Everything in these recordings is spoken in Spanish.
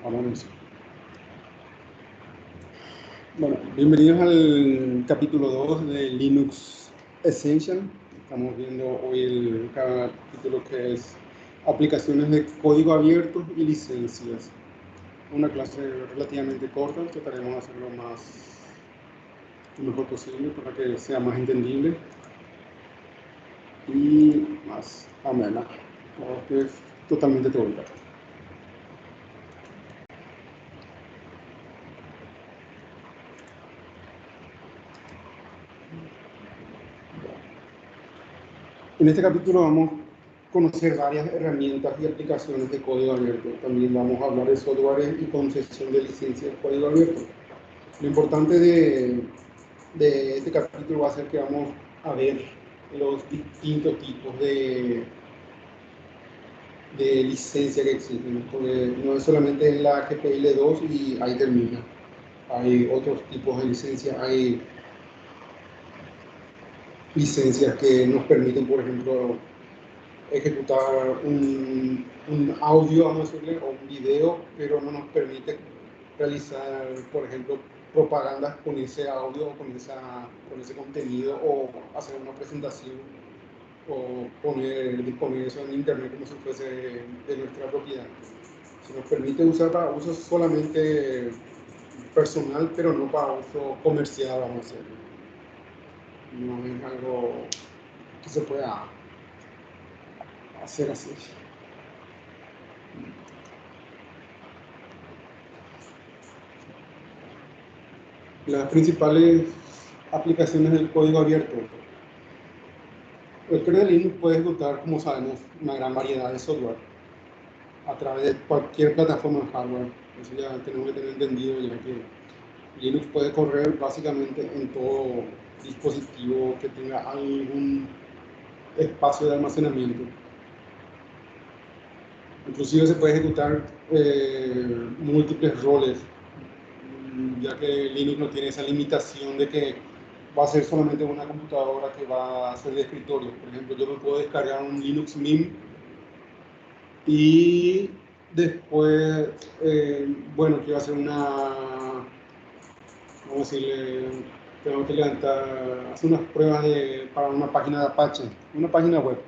Vamos. Bueno, bienvenidos al capítulo 2 de Linux Essential. Estamos viendo hoy el capítulo que es aplicaciones de código abierto y licencias. Una clase relativamente corta, trataremos de hacerlo lo mejor posible para que sea más entendible y más amena, porque es totalmente teórica. En este capítulo vamos a conocer varias herramientas y aplicaciones de código abierto. También vamos a hablar de software y concesión de licencia de código abierto. Lo importante de este capítulo va a ser que vamos a ver los distintos tipos de licencia que existen, porque no es solamente la GPL2 y ahí termina. Hay otros tipos de licencia, hay licencias que nos permiten, por ejemplo, ejecutar un audio, vamos a decirle, o un video, pero no nos permite realizar, por ejemplo, propagandas con ese audio o con ese contenido, o hacer una presentación, o disponer eso en internet como si fuese de nuestra propiedad. Se nos permite usar para uso solamente personal, pero no para uso comercial, vamos a decirlo. No es algo que se pueda hacer así. Las principales aplicaciones del código abierto. El kernel Linux puede ejecutar, como sabemos, una gran variedad de software a través de cualquier plataforma de hardware. Eso ya tenemos que tener entendido, ya que Linux puede correr básicamente en todo dispositivo que tenga algún espacio de almacenamiento. Inclusive se puede ejecutar múltiples roles, ya que Linux no tiene esa limitación de que va a ser solamente una computadora que va a ser de escritorio. Por ejemplo, yo me puedo descargar un Linux Mint y después, bueno, quiero hacer vamos a decirle, tengo que hacer unas pruebas para una página de Apache, una página web.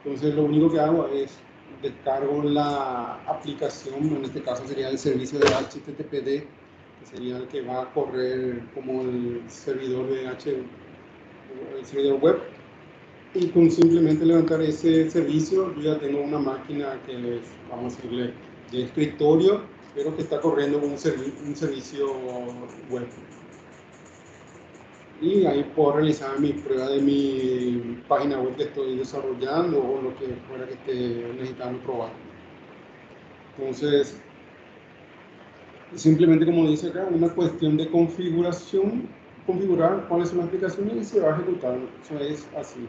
Entonces, lo único que hago es descargo la aplicación, en este caso sería el servicio de HTTPD, que sería el que va a correr como el servidor el servidor web, y con simplemente levantar ese servicio yo ya tengo una máquina que es, vamos a decirle, de escritorio, pero que está corriendo un servicio web. Y ahí puedo realizar mi prueba de mi página web que estoy desarrollando o lo que fuera que esté necesitando probar. Entonces, simplemente como dice acá, una cuestión de configuración, configurar cuáles son las aplicaciones y se va a ejecutar. Eso es así.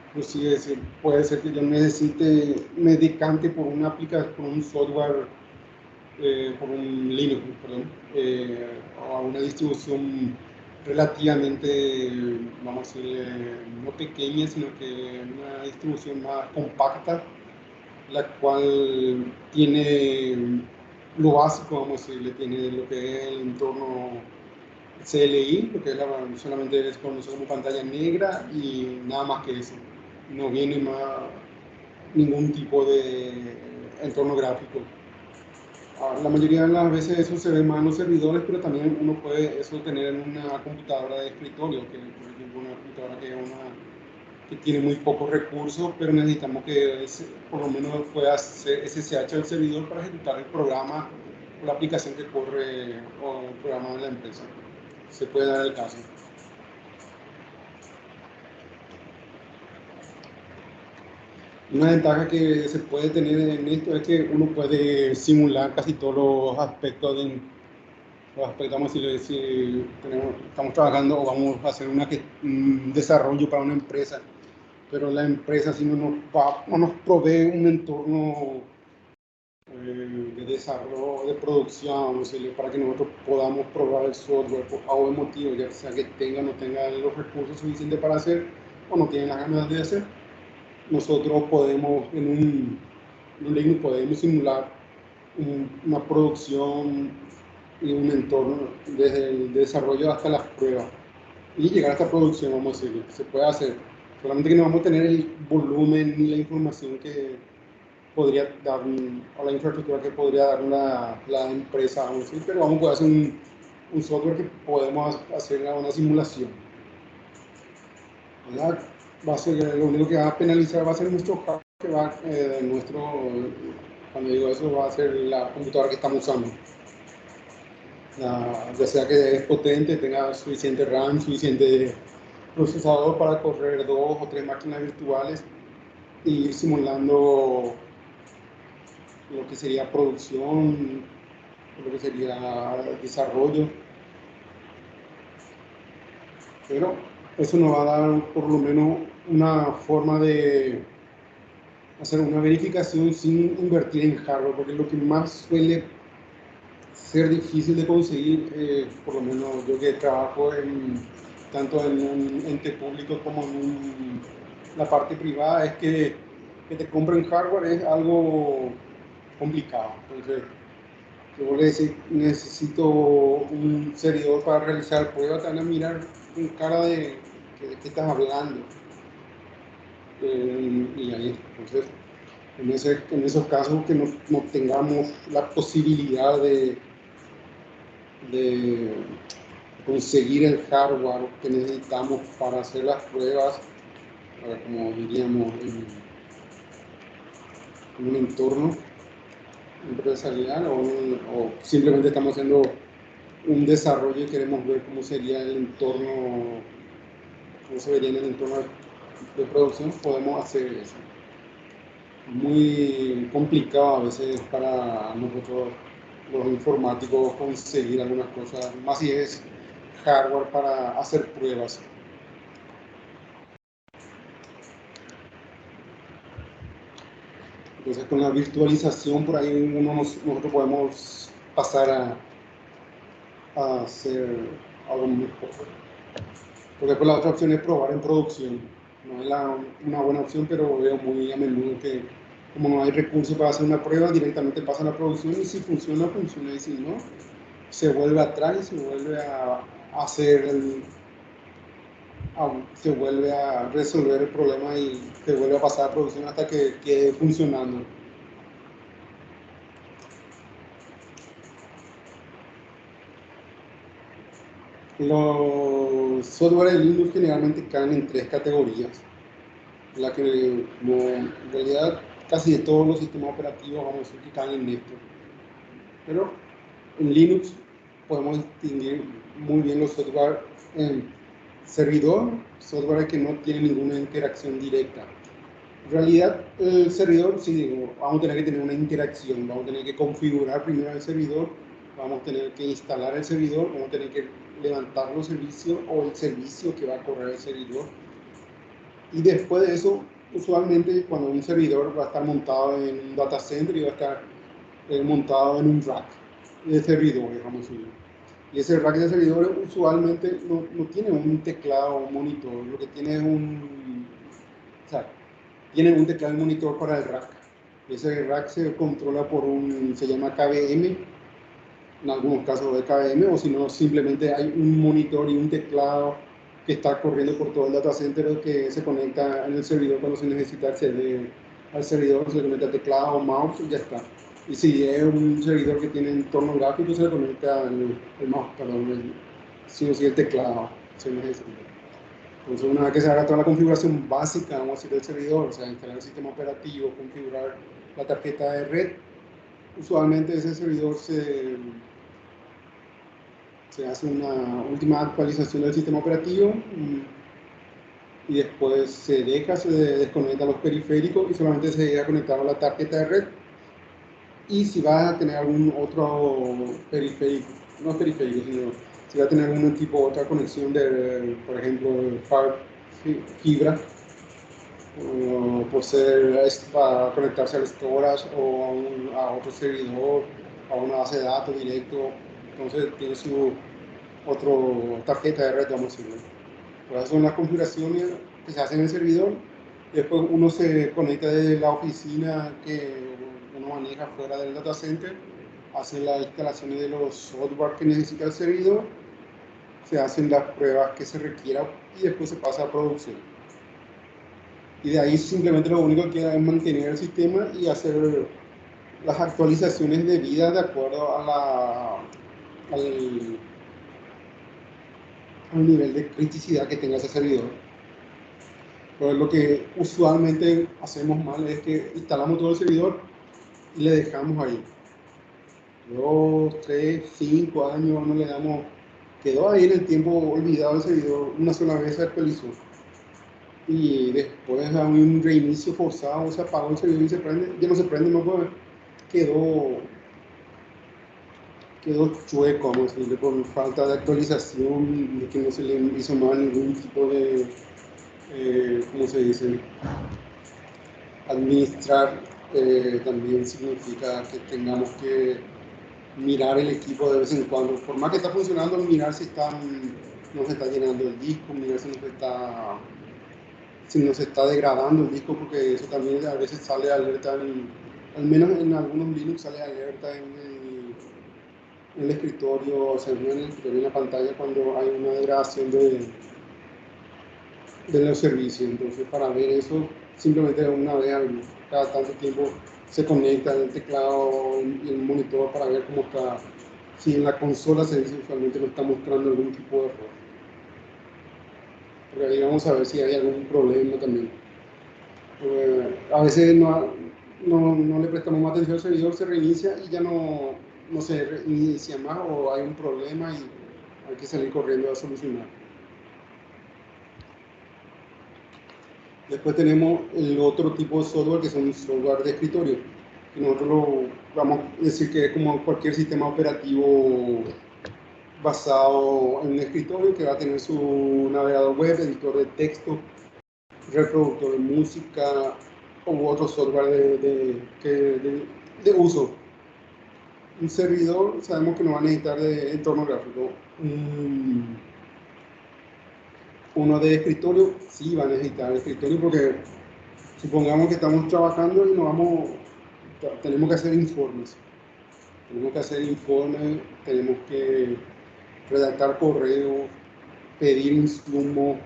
Inclusive puede ser que yo me decante por una aplicación, por un software, por un Linux, perdón, o a una distribución relativamente, vamos a decir, no pequeña, sino que una distribución más compacta, la cual tiene lo básico, vamos a decirle, tiene lo que es el entorno CLI, lo que es solamente es conocido como pantalla negra y nada más que eso. No viene más ningún tipo de entorno gráfico. La mayoría de las veces eso se ve más en los servidores, pero también uno puede eso tener en una computadora de escritorio, que por ejemplo una computadora que tiene muy pocos recursos, pero necesitamos que por lo menos pueda hacer SSH al servidor para ejecutar el programa o la aplicación que corre o el programa de la empresa. Se puede dar el caso. Una ventaja que se puede tener en esto es que uno puede simular casi todos los aspectos vamos a decir, si estamos trabajando o vamos a hacer un desarrollo para una empresa, pero la empresa si no nos provee un entorno de desarrollo, de producción, vamos a decirle, para que nosotros podamos probar el software por A o B motivo, ya sea que tenga o no tenga los recursos suficientes para hacer o no tiene las ganas de hacer. Nosotros podemos en un Linux podemos simular una producción y un entorno desde el desarrollo hasta las pruebas y llegar a esta producción, vamos a decir, se puede hacer. Solamente que no vamos a tener el volumen ni la información que podría dar, o la infraestructura que podría dar la empresa, vamos a decir, pero vamos a poder hacer un software que podemos hacer una simulación. ¿Verdad? Va a ser, lo único que va a penalizar va a ser nuestro hardware, que va, cuando digo eso, va a ser la computadora que estamos usando. Ya sea que es potente, tenga suficiente RAM, suficiente procesador para correr 2 o 3 máquinas virtuales y ir simulando lo que sería producción, lo que sería desarrollo. Pero eso nos va a dar por lo menos una forma de hacer una verificación sin invertir en hardware, porque lo que más suele ser difícil de conseguir, por lo menos yo que trabajo tanto en un ente público como en la parte privada, es que te compren hardware es algo complicado. Entonces, si vos le decís, necesito un servidor para realizar pruebas, te van a mirar con cara de qué estás hablando. Y ahí, entonces, en esos casos que no tengamos la posibilidad de conseguir el hardware que necesitamos para hacer las pruebas, como diríamos, en un entorno empresarial o simplemente estamos haciendo un desarrollo y queremos ver cómo sería el entorno, cómo se vería en el entorno de producción, podemos hacer eso. Muy complicado a veces para nosotros los informáticos conseguir algunas cosas, más si es hardware para hacer pruebas. Entonces con la virtualización por ahí nosotros podemos pasar a hacer algo mejor. Porque pues la otra opción es probar en producción. No es una buena opción, pero veo muy a menudo que como no hay recursos para hacer una prueba, directamente pasa a la producción y si funciona, funciona, y si no, se vuelve atrás y se vuelve a hacer se vuelve a resolver el problema y se vuelve a pasar a producción hasta que quede funcionando. Los software de Linux generalmente caen en 3 categorías. La que en realidad casi de todos los sistemas operativos vamos a decir que caen en esto. Pero en Linux podemos distinguir muy bien los software en servidor, software que no tiene ninguna interacción directa. En realidad el servidor, sí digo, vamos a tener que tener una interacción, vamos a tener que configurar primero el servidor, vamos a tener que instalar el servidor, vamos a tener que levantar los servicios o el servicio que va a correr el servidor. Y después de eso, usualmente cuando un servidor va a estar montado en un data center y va a estar montado en un rack de servidores, vamos a decir. Y ese rack de servidores usualmente no tiene un teclado o un monitor, lo que tiene es o sea, tiene un teclado y un monitor para el rack. Ese rack se controla por se llama KVM, en algunos casos de KVM, o si no, simplemente hay un monitor y un teclado que está corriendo por todo el data center que se conecta en el servidor cuando se necesita acceder al servidor, se le conecta el teclado o mouse y ya está. Y si es un servidor que tiene entorno gráfico, se le conecta el mouse, perdón, sí o sí el teclado, se necesita. Entonces, una vez que se haga toda la configuración básica, vamos a decir, del servidor, o sea, instalar el sistema operativo, configurar la tarjeta de red, usualmente ese servidor se hace una última actualización del sistema operativo y después se desconecta los periféricos y solamente se llega a conectar a la tarjeta de red. Y si vas a tener algún otro periférico, no periférico, sino si vas a tener algún tipo otra conexión de, por ejemplo, fibra, por ser para conectarse al storage o a otro servidor, a una base de datos directo, entonces tiene su otra tarjeta de red, vamos a decirlo. Pues esas son las configuraciones que se hacen en el servidor. Después uno se conecta desde la oficina que uno maneja fuera del data center hacen las instalaciones de los software que necesita el servidor, se hacen las pruebas que se requieran y después se pasa a producción. Y de ahí simplemente lo único que queda es mantener el sistema y hacer las actualizaciones debidas de acuerdo a al nivel de criticidad que tenga ese servidor. Pero lo que usualmente hacemos mal es que instalamos todo el servidor y le dejamos ahí 2, 3, 5 años, no le damos, quedó ahí en el tiempo olvidado el servidor, una sola vez se actualizó y después a un reinicio forzado se apagó el servidor y se prende, ya no se prende, no puede, quedó chueco, vamos a decirle, por falta de actualización, de que no se le hizo mal ningún tipo de, ¿cómo se dice? Administrar también significa que tengamos que mirar el equipo de vez en cuando, por más que está funcionando, mirar si no se está llenando el disco, mirar si no se está degradando el disco, porque eso también a veces sale alerta, al menos en algunos Linux sale alerta en el escritorio, o sea, no en el escritorio, en la pantalla cuando hay una degradación de los servicios. Entonces, para ver eso, simplemente una vez cada tanto tiempo se conecta el teclado y el monitor para ver cómo está. Si en la consola se dice usualmente no está mostrando algún tipo de error. Porque ahí vamos a ver si hay algún problema también. A veces no le prestamos más atención al servidor, se reinicia y ya no se reinicia más o hay un problema y hay que salir corriendo a solucionar. Después tenemos el otro tipo de software que son software de escritorio. Que nosotros lo vamos a decir que es como cualquier sistema operativo basado en un escritorio que va a tener su navegador web, editor de texto, reproductor de música u otro software de uso. Un servidor sabemos que no va a necesitar de entorno gráfico. Uno de escritorio sí va a necesitar escritorio porque supongamos que estamos trabajando y tenemos que hacer informes. Tenemos que redactar correos, pedir insumos,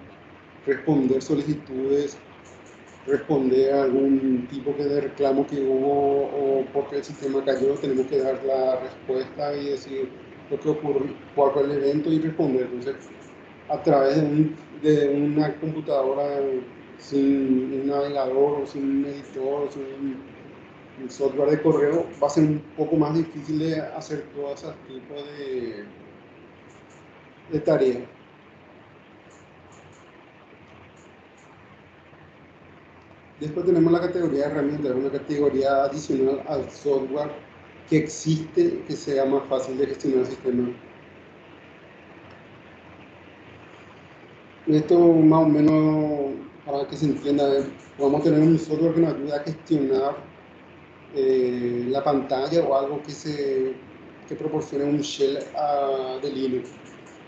responder solicitudes, responder a algún tipo de reclamo que hubo o porque el sistema cayó, tenemos que dar la respuesta y decir lo que ocurrió, cuál fue el evento y responder. Entonces, a través de una computadora sin un navegador o sin un editor o sin un software de correo, va a ser un poco más difícil de hacer todo ese tipo de tareas. Después tenemos la categoría de herramientas, una categoría adicional al software que existe, que sea más fácil de gestionar el sistema. Esto más o menos, para que se entienda, vamos a tener un software que nos ayuda a gestionar la pantalla o algo que proporcione un shell de Linux.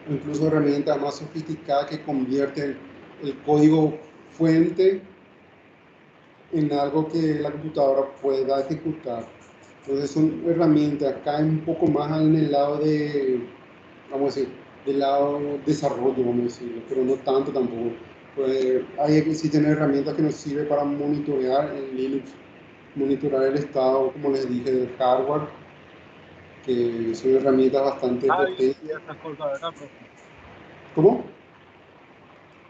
O incluso herramientas más sofisticadas que convierten el código fuente en algo que la computadora pueda ejecutar. Entonces son herramientas, caen un poco más en el lado vamos a decir, del lado desarrollo, vamos a decirlo, pero no tanto tampoco. Pues existen herramientas que nos sirven para monitorear en Linux, monitorear el estado, como les dije, del hardware, que son herramientas bastante Javi y potentes. esas cosas, ¿verdad, profe? ¿Cómo?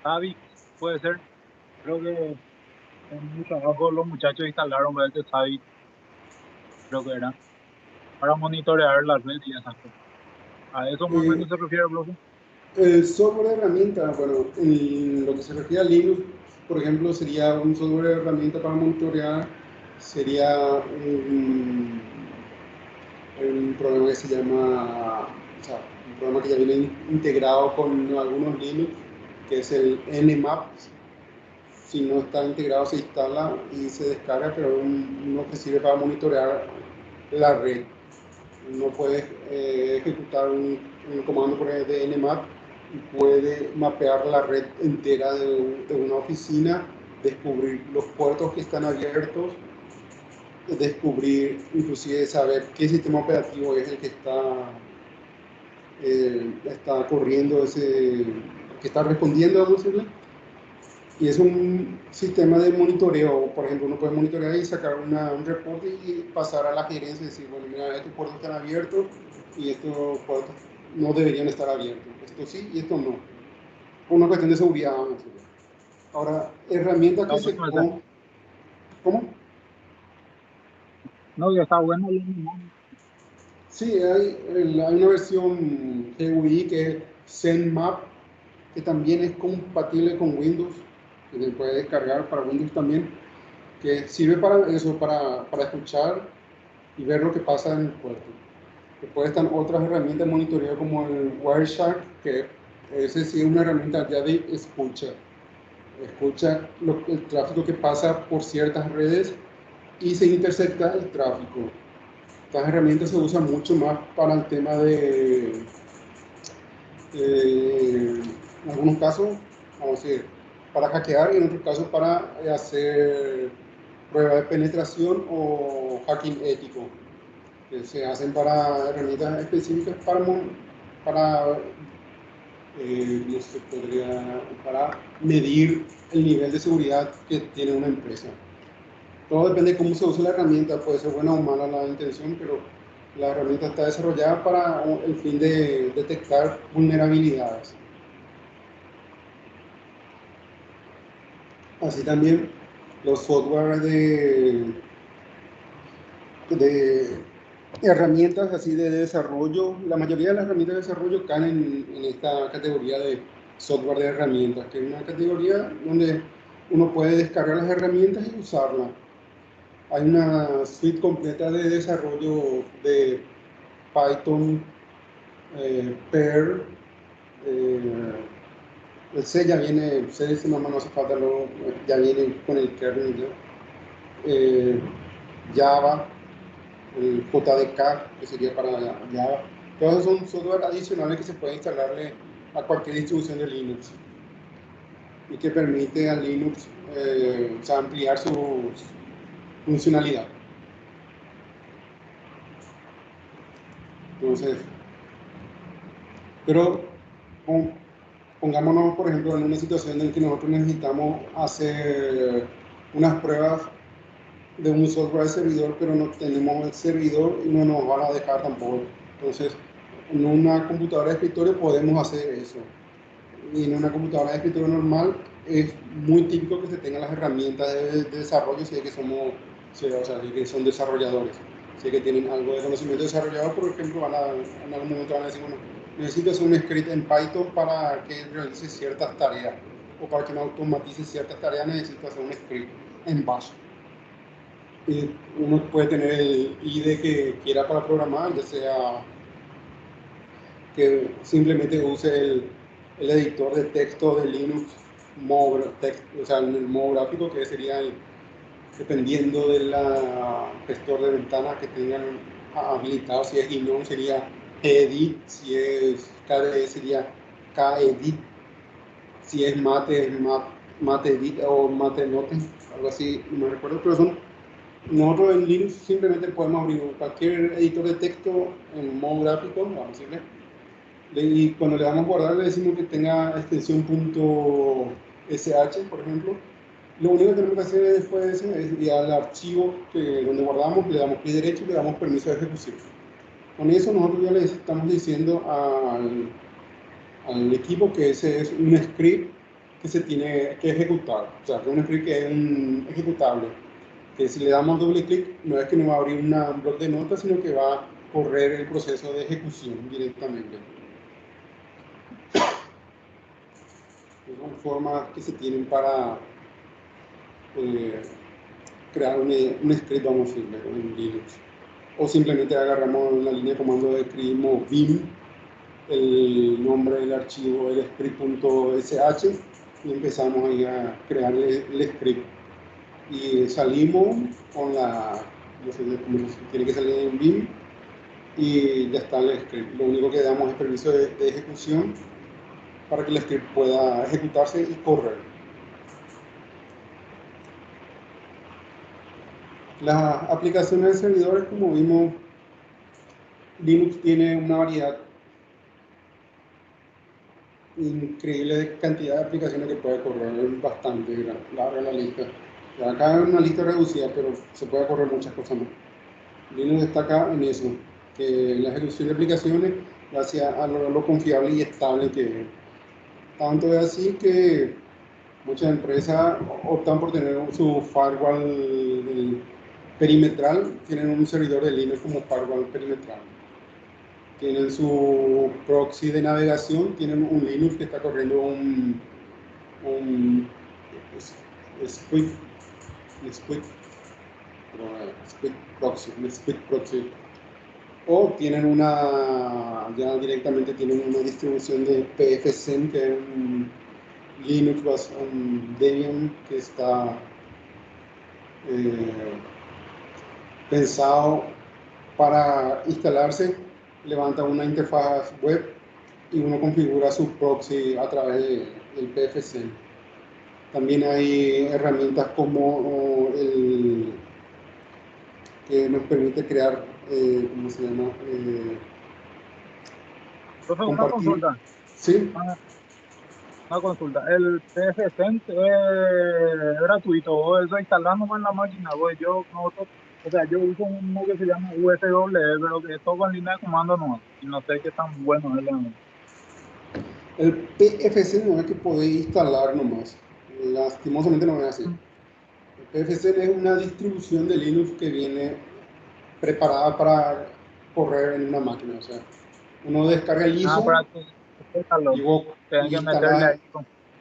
Javi, puede ser. Creo que en mi trabajo los muchachos instalaron este Javi, creo que era, para monitorear la red y esas cosas. ¿A eso más o Eh, menos se refiere, profe? El software de herramienta, bueno, en lo que se refiere a Linux, por ejemplo, sería un software de herramienta para monitorear, sería un programa que se llama, o sea, un programa que ya viene integrado con algunos Linux, que es el Nmap. Si no está integrado, se instala y se descarga, pero es uno que sirve para monitorear la red. Uno puede ejecutar un comando por ejemplo, de Nmap y puede mapear la red entera de una oficina, descubrir los puertos que están abiertos descubrir, inclusive saber qué sistema operativo es el que está corriendo que está respondiendo, vamos a decirle. Y es un sistema de monitoreo. Por ejemplo, uno puede monitorear y sacar un reporte y pasar a la gerencia y decir, bueno, mira, estos puertos están abiertos y estos puertos no deberían estar abiertos. Esto sí y esto no. Una cuestión de seguridad, vamos a decirle. Ahora, herramientas Está que se... bueno ese. ¿Cómo? No, ya está bueno el animal. Sí, hay una versión GUI que es ZenMap, que también es compatible con Windows, que se puede descargar para Windows también, que sirve para eso, para escuchar y ver lo que pasa en el puerto. Después están otras herramientas de monitoreo como el Wireshark, que ese sí es una herramienta ya de escucha. Escucha el tráfico que pasa por ciertas redes y se intercepta el tráfico. Estas herramientas se usan mucho más para el tema en algunos casos, vamos a decir, para hackear y en otros casos para hacer pruebas de penetración o hacking ético, que se hacen para herramientas específicas para no se podría, para medir el nivel de seguridad que tiene una empresa. Todo depende de cómo se use la herramienta, puede ser buena o mala la intención, pero la herramienta está desarrollada para el fin de detectar vulnerabilidades. Así también los software de herramientas así de desarrollo, la mayoría de las herramientas de desarrollo caen en esta categoría de software de herramientas, que es una categoría donde uno puede descargar las herramientas y usarlas. Hay una suite completa de desarrollo de Python, Perl, el C ya viene, C si no hace falta, ya viene con el kernel ya. Java, el JDK, que sería para Java. Todos son software adicionales que se pueden instalarle a cualquier distribución de Linux y que permite a Linux ampliar su funcionalidad. Entonces, pero pongámonos, por ejemplo, en una situación en que nosotros necesitamos hacer unas pruebas de un software de servidor, pero no tenemos el servidor y no nos van a dejar tampoco. Entonces, en una computadora de escritorio podemos hacer eso. Y en una computadora de escritorio normal es muy típico que se tengan las herramientas de desarrollo, si es que si que son desarrolladores, si es que tienen algo de conocimiento desarrollador, por ejemplo, en algún momento van a decir, bueno, necesito hacer un script en Python para que realice ciertas tareas, o para que me automatice ciertas tareas necesito hacer un script en Bash. Y uno puede tener el IDE que quiera para programar, ya sea que simplemente use el editor de texto de Linux, o sea, el modo gráfico, que sería dependiendo del gestor de ventanas que tengan habilitado. Si es GNOME sería edit, si es KDE sería KEdit, si es Mate es MateEdit o MateNote, algo así, no me recuerdo, pero nosotros en Linux simplemente podemos abrir cualquier editor de texto en modo gráfico, vamos a decirle, y cuando le damos a guardar le decimos que tenga extensión .sh, por ejemplo. Lo único que tenemos que hacer después de eso es ir al archivo donde guardamos, le damos clic derecho y le damos permiso de ejecución. Con eso nosotros ya le estamos diciendo al equipo que ese es un script que se tiene que ejecutar, o sea, que es un script que es un ejecutable, que si le damos doble clic no es que nos va a abrir un bloc de notas, sino que va a correr el proceso de ejecución directamente. Son formas que se tienen para crear un script, vamos a decirle, en Linux. O simplemente agarramos la línea de comando, escribimos vim, el nombre del archivo, el script.sh, y empezamos ahí a crear el script. Y salimos con no sé cómo tiene que salir en vim, y ya está el script. Lo único que damos es permiso de ejecución para que el script pueda ejecutarse y correr. Las aplicaciones de servidores, como vimos, Linux tiene una variedad increíble de cantidad de aplicaciones que puede correr, es bastante larga la lista. Acá hay una lista reducida, pero se puede correr muchas cosas más. Linux destaca en eso, que la ejecución de aplicaciones, gracias a lo confiable y estable que es. Tanto es así que muchas empresas optan por tener su firewall perimetral, tienen un servidor de Linux como firewall perimetral. Tienen su proxy de navegación, tienen un Linux que está corriendo un Squid, Squid proxy. O tienen ya directamente tienen una distribución de PFSense, que es un Linux, un Debian que está pensado para instalarse, levanta una interfaz web y uno configura su proxy a través del PFSense. También hay herramientas como el que nos permite crear, ¿cómo se llama? Entonces, una Compartir. consulta. Sí, Una consulta. El PFSense es gratuito. Vos eso instalando en la máquina. Yo, nosotros, o sea, yo uso uno que se llama USW, pero que es todo con línea de comando no. Y no sé qué tan bueno es la. el PFC no es que podéis instalar nomás. Lastimosamente no es así. El PFC es una distribución de Linux que viene preparada para correr en una máquina. O sea, uno descarga el Ah, ISO para que y instalarlo. vos Tienen que meterle instalar, ahí.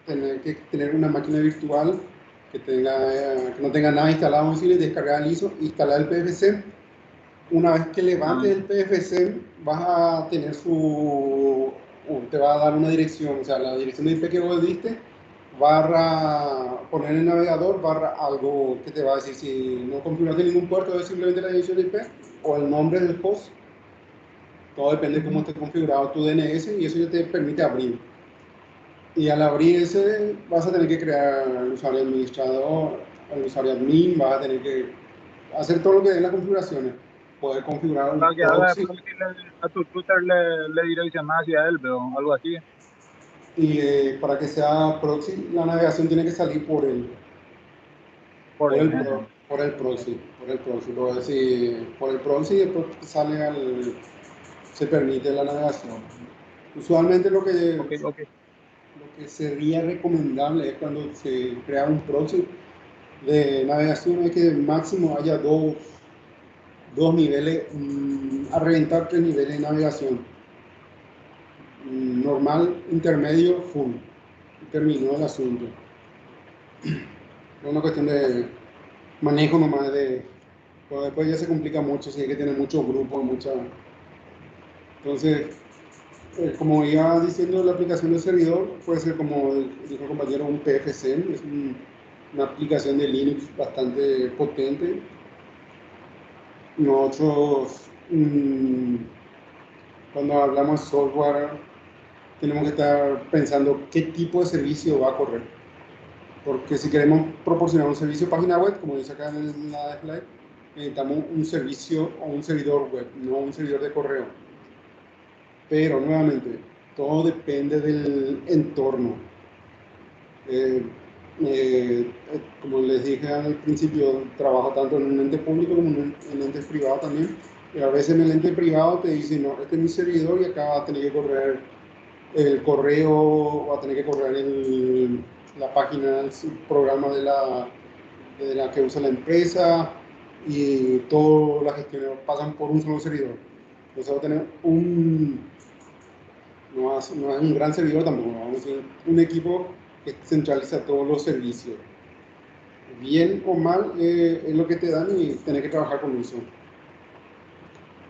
tener que tener una máquina virtual que no tenga nada instalado en sí, descargar el ISO, instalar el PFC. Una vez que levantes el PFC, vas a tener te va a dar una dirección, o sea, la dirección de IP que vos diste, poner en el navegador, algo que te va a decir si no configuraste ningún puerto, es simplemente la dirección de IP o el nombre del host. Todo depende de cómo esté configurado tu DNS y eso ya te permite abrir. Y al abrir ese, vas a tener que crear el usuario administrador, el usuario admin, vas a tener que hacer todo lo que den las configuraciones. Poder configurar un Para que haga proxy después a tu router le direcciona hacia él, pero algo así. y para que sea proxy, la navegación tiene que salir Por él. por el proxy. Por el proxy y después se permite la navegación. Usualmente Ok, ok. lo que sería recomendable es cuando se crea un proxy de navegación es que máximo haya dos niveles, a reventar 3 niveles de navegación. Normal, intermedio, full. Terminó el asunto. Es una cuestión de manejo nomás pero después ya se complica mucho, si hay que tener muchos grupos, Entonces, como iba diciendo, la aplicación del servidor puede ser, como dijo el compañero, un PFC, es una aplicación de Linux bastante potente. Nosotros, cuando hablamos de software, tenemos que estar pensando qué tipo de servicio va a correr. Porque si queremos proporcionar un servicio de página web, como dice acá en la slide, necesitamos un servicio o un servidor web, no un servidor de correo. Pero nuevamente, todo depende del entorno. Eh, como les dije al principio, trabajo tanto en un ente público como en un ente privado también. Y a veces en el ente privado te dicen, no, este es mi servidor y acá va a tener que correr el correo, va a tener que correr la página, el programa de la que usa la empresa y todas las gestiones pasan por un solo servidor. Entonces va a tener no es un gran servidor tampoco, vamos a decir, un equipo que centraliza todos los servicios. Bien o mal es lo que te dan y tener que trabajar con eso.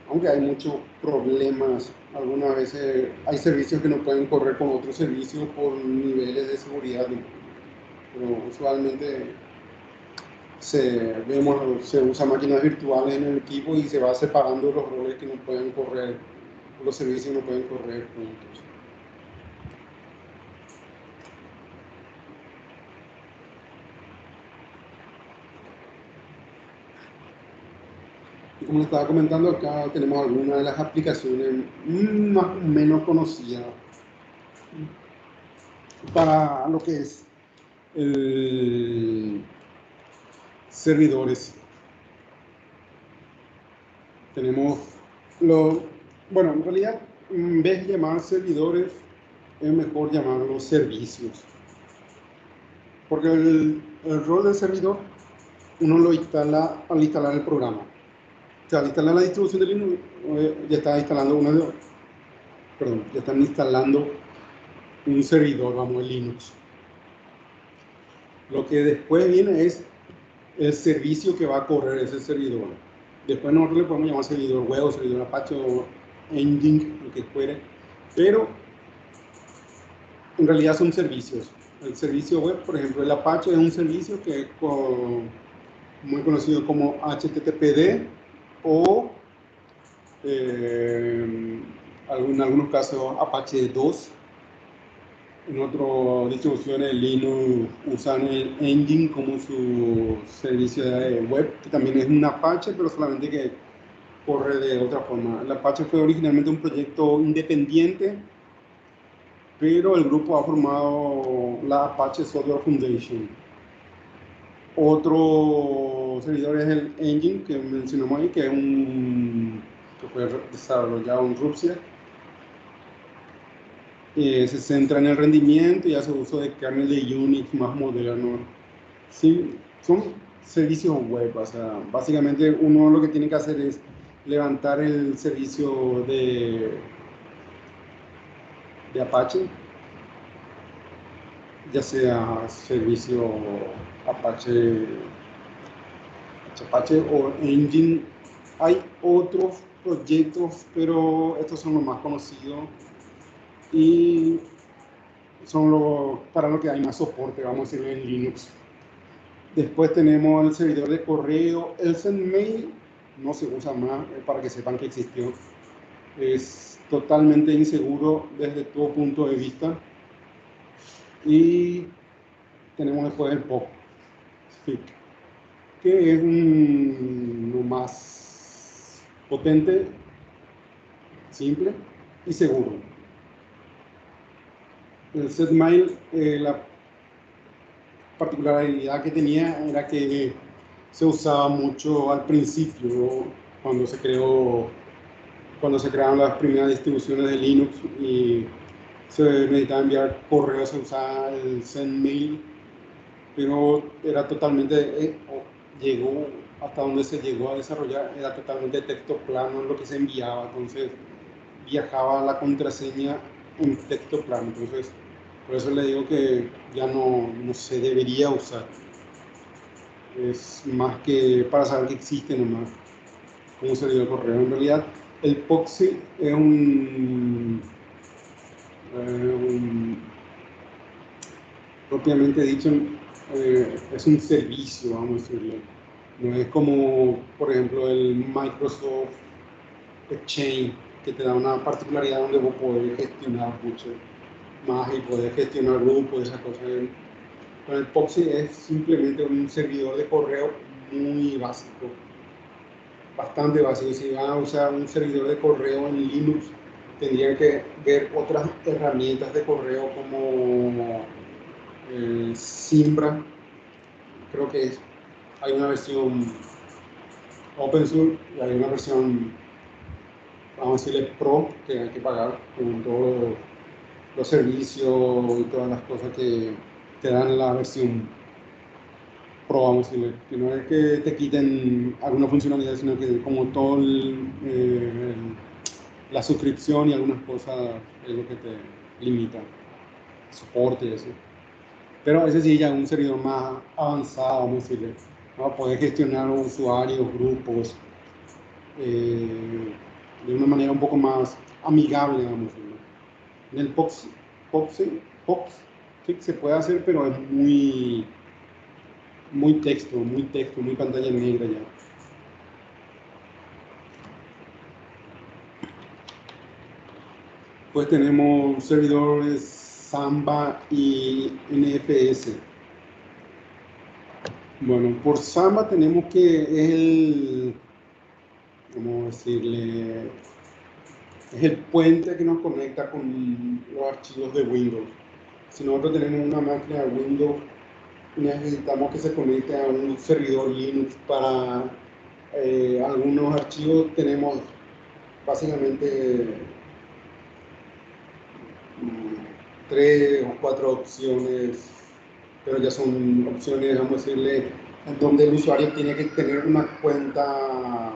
Aunque hay muchos problemas, algunas veces hay servicios que no pueden correr con otros servicios por niveles de seguridad, ¿no? Pero usualmente se usa máquinas virtuales en el equipo y se va separando los roles que no pueden correr, los servicios no pueden correr juntos. Y como les estaba comentando, acá tenemos algunas de las aplicaciones más o menos conocidas para lo que es servidores. Tenemos bueno, en realidad, en vez de llamar servidores, es mejor llamarlos servicios. Porque el rol del servidor, uno lo instala al instalar el programa. O sea, al instalar la distribución de Linux, ya está instalando ya están instalando un servidor, vamos, en Linux. Lo que después viene es el servicio que va a correr ese servidor. Después nosotros le podemos llamar servidor web, servidor Apache o Engine, lo que fuere, pero en realidad son servicios. El servicio web, por ejemplo, el Apache es un servicio que es muy conocido como HTTPD o en algunos casos Apache 2. En otras distribuciones Linux usan el Engine como su servicio de web, que también es un Apache, pero solamente que corre de otra forma. El Apache fue originalmente un proyecto independiente, pero el grupo ha formado la Apache Software Foundation. Otro servidor es el Engine, que mencionamos ahí, que es que fue desarrollado en Rusia. Se centra en el rendimiento y hace uso de kernel de Unix más moderno. Sí, son servicios web, o sea, básicamente uno lo que tiene que hacer es levantar el servicio de Apache, ya sea servicio Apache o Engine. Hay otros proyectos, pero estos son los más conocidos y son para lo que hay más soporte, vamos a decirlo, en Linux. Después tenemos el servidor de correo. El SendMail no se usa más, para que sepan que existió. Es totalmente inseguro desde todo punto de vista. Y tenemos después el POP, que es lo más potente, simple y seguro. El SendMail, la particularidad que tenía era que se usaba mucho al principio, cuando se crearon las primeras distribuciones de Linux y se necesitaba enviar correos, se usaba el SendMail, pero era totalmente, llegó hasta donde se llegó a desarrollar, era totalmente texto plano lo que se enviaba, entonces viajaba la contraseña en texto plano, entonces por eso le digo que ya no se debería usar. Es más que para saber que existe nomás como servidor de correo. En realidad, el POXI es propiamente dicho, es un servicio, vamos a decirlo. No es como, por ejemplo, el Microsoft Exchange, que te da una particularidad donde vos podés gestionar mucho más y podés gestionar grupos, esas cosas. Con el POXI es simplemente un servidor de correo muy básico, bastante básico. Si van a usar un servidor de correo en Linux, tendrían que ver otras herramientas de correo como Zimbra. Creo que hay una versión open source y hay una versión, vamos a decirle, pro, que hay que pagar con todos los servicios y todas las cosas que te dan la versión pro, vamos a decirle. Que no es que te quiten alguna funcionalidad, sino que como todo la suscripción y algunas cosas es lo que te limita, soporte y eso. Pero ese sí ya es un servidor más avanzado, vamos a decirle. Va a poder gestionar usuarios, grupos, de una manera un poco más amigable, vamos a decirlo. En el POP sí se puede hacer, pero es muy texto, muy pantalla negra ya. Pues tenemos servidores Samba y NFS. Bueno, por Samba tenemos que decirle, es el puente que nos conecta con los archivos de Windows. Si nosotros tenemos una máquina de Windows, necesitamos que se conecte a un servidor Linux para algunos archivos. Tenemos básicamente 3 o 4 opciones, pero ya son opciones, vamos a decirle, en donde el usuario tiene que tener una cuenta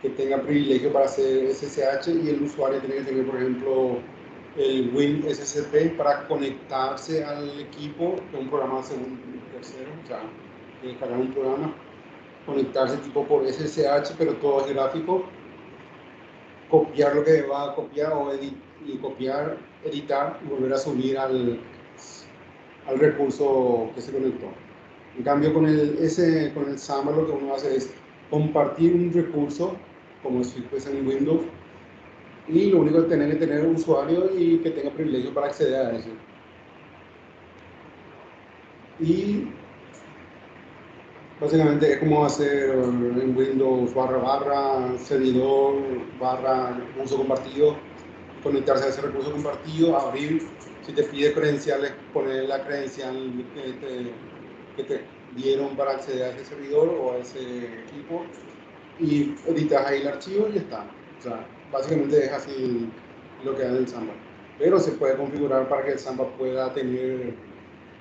que tenga privilegio para hacer SSH, y el usuario tiene que tener, por ejemplo, el WinSCP para conectarse al equipo, que es un programa de segundo tercero, o sea, tiene que cargar un programa, conectarse tipo por SSH, pero todo es gráfico, copiar lo que va a copiar o copiar, editar y volver a subir al recurso que se conectó. En cambio, con el Samba lo que uno hace es compartir un recurso, como es pues, en Windows, y lo único que tiene que tener un usuario y que tenga privilegio para acceder a eso. Y básicamente es como hacer en Windows / servidor / uso compartido, conectarse a ese recurso compartido, abrir, si te pide credenciales, poner la credencial que te dieron para acceder a ese servidor o a ese equipo, y editas ahí el archivo y ya está. O sea, básicamente es así lo que hace el Samba. Pero se puede configurar para que el Samba pueda tener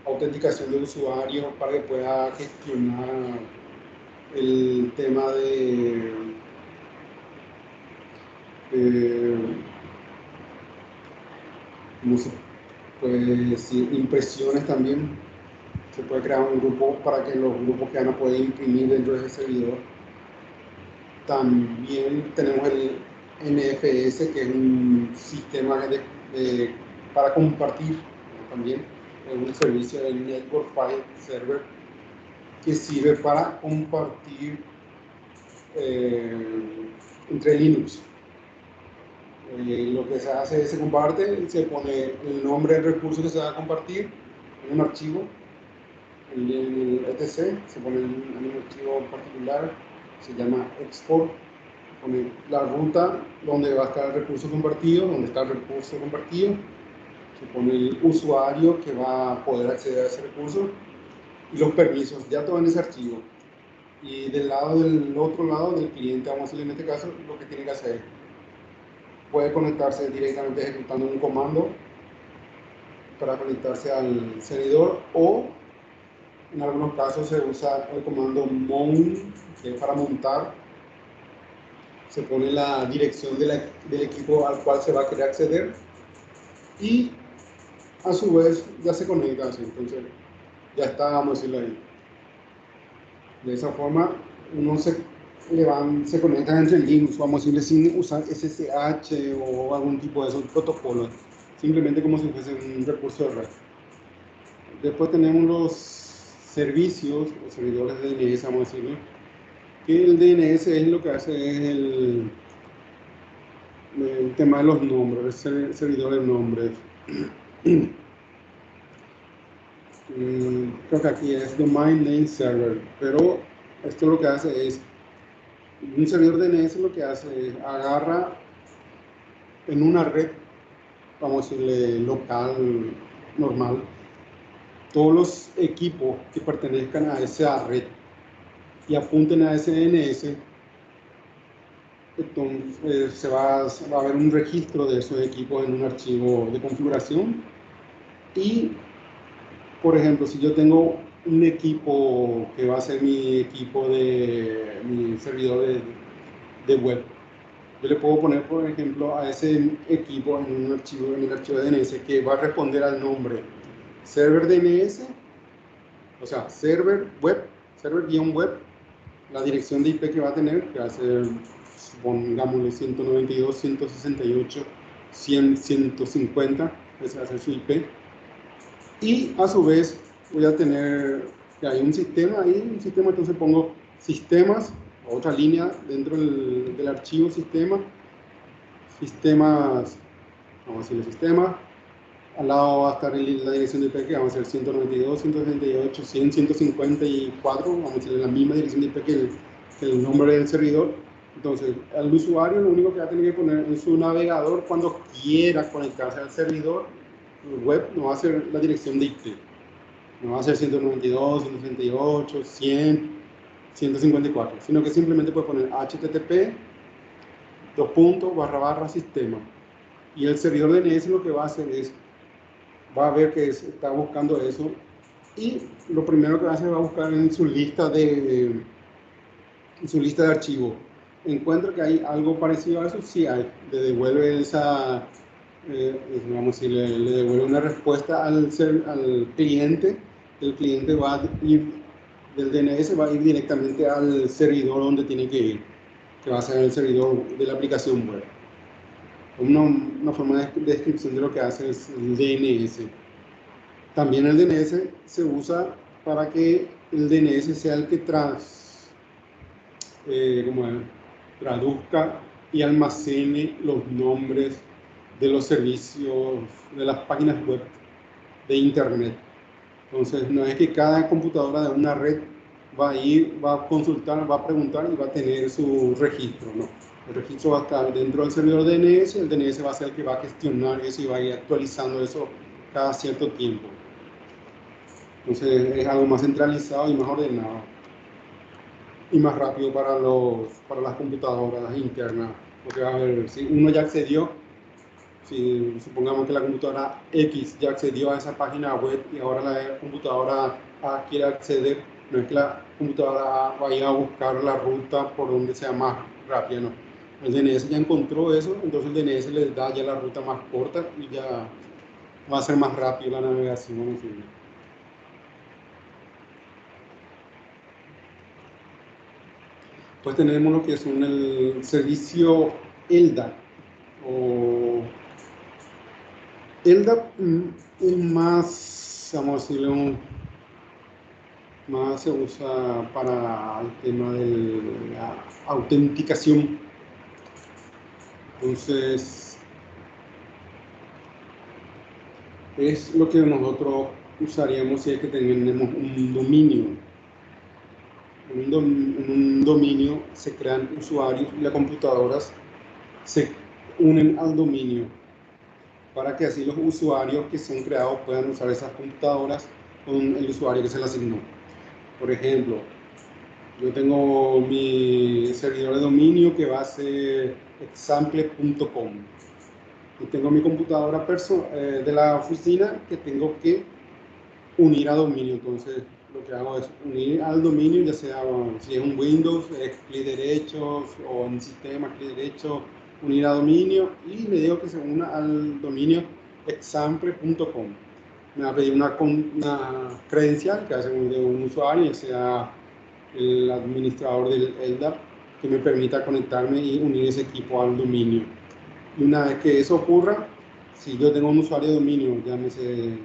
autenticación del usuario, para que pueda gestionar el tema de ¿cómo se puede decir? Impresiones también. Se puede crear un grupo para que los grupos que van a poder imprimir dentro de ese servidor. También tenemos el NFS, que es un sistema para compartir, también es un servicio de Network File Server que sirve para compartir entre Linux. Lo que se hace es se comparte, se pone el nombre del recurso que se va a compartir en un archivo, en el etc, se pone en un archivo particular, se llama export, pone la ruta donde va a estar el recurso compartido, se pone el usuario que va a poder acceder a ese recurso y los permisos, ya todo en ese archivo. Y del otro lado del cliente, vamos a decir en este caso, lo que tiene que hacer, puede conectarse directamente ejecutando un comando para conectarse al servidor, o en algunos casos se usa el comando mount, que es para montar. Se pone la dirección del equipo al cual se va a querer acceder y a su vez ya se conecta así. Entonces ya está, vamos a decirlo ahí. De esa forma uno se conecta entre Linux, vamos a decirle, sin usar SSH o algún tipo de esos protocolos, simplemente como si fuese un recurso de red. Después tenemos los servicios, los servidores de DNS, vamos a decirlo, que el DNS es lo que hace es el tema de los nombres, el servidor de nombres. Creo que aquí es Domain Name Server, pero esto lo que hace es, un servidor DNS lo que hace es agarra en una red, vamos a decirle local, normal, todos los equipos que pertenezcan a esa red y apunten a ese DNS. Entonces va a haber un registro de esos equipos en un archivo de configuración. Y por ejemplo, si yo tengo un equipo que va a ser mi equipo de mi servidor de web, yo le puedo poner, por ejemplo, a ese equipo en un archivo, en el archivo de DNS, que va a responder al nombre server DNS, o sea, server web, server-web, la dirección de IP que va a tener, que va a ser, pongámosle 192.168.100.150, ese va a ser su IP. Y a su vez voy a tener, que hay un sistema ahí, entonces pongo sistemas, otra línea dentro del archivo sistemas, vamos a decirle sistemas, al lado va a estar la dirección de IP, que vamos a ser 192.168.100.154, vamos a decirle la misma dirección de IP que el nombre del servidor, Entonces, al usuario lo único que va a tener que poner en su navegador cuando quiera conectarse al servidor web, no va a ser la dirección de IP, no va a ser 192, 168, 100, 154, sino que simplemente puede poner http sistema. Y el servidor DNS lo que va a hacer es, va a ver que está buscando eso, y lo primero que va a hacer va a buscar en su lista de archivos. Encuentra que hay algo parecido a eso, sí hay, le devuelve esa, vamos a decir, le devuelve una respuesta al cliente. El cliente va a ir del DNS, va a ir directamente al servidor donde tiene que ir, que va a ser el servidor de la aplicación web. Una forma de descripción de lo que hace es el DNS. También el DNS se usa para que el DNS sea el que traduzca y almacene los nombres de los servicios, de las páginas web de Internet. Entonces, no es que cada computadora de una red va a ir, va a consultar, va a preguntar y va a tener su registro, no. El registro va a estar dentro del servidor DNS, el DNS va a ser el que va a gestionar eso y va a ir actualizando eso cada cierto tiempo. Entonces, es algo más centralizado y más ordenado y más rápido para las computadoras internas. Porque a ver, si uno ya accedió, si supongamos que la computadora X ya accedió a esa página web y ahora la computadora A quiere acceder, no es que la computadora A vaya a buscar la ruta por donde sea más rápida, no. El DNS ya encontró eso, entonces el DNS les da ya la ruta más corta y ya va a ser más rápido la navegación. Pues tenemos lo que son el servicio LDAP, o LDAP es más, vamos a decirlo, más se usa para el tema de la autenticación. Entonces, es lo que nosotros usaríamos si es que tenemos un dominio. En un dominio se crean usuarios y las computadoras se unen al dominio, para que así los usuarios que son creados puedan usar esas computadoras con el usuario que se les asignó. Por ejemplo, yo tengo mi servidor de dominio que va a ser example.com y tengo mi computadora de la oficina que tengo que unir a dominio. Entonces, lo que hago es unir al dominio, ya sea si es un Windows, clic derechos, o un sistema, clic derecho, unir a dominio, y le digo que se una al dominio example.com. Me va a pedir una credencial que hace de un usuario, ya sea el administrador del LDAP, que me permita conectarme y unir ese equipo al dominio. Y una vez que eso ocurra, si yo tengo un usuario de dominio, llámese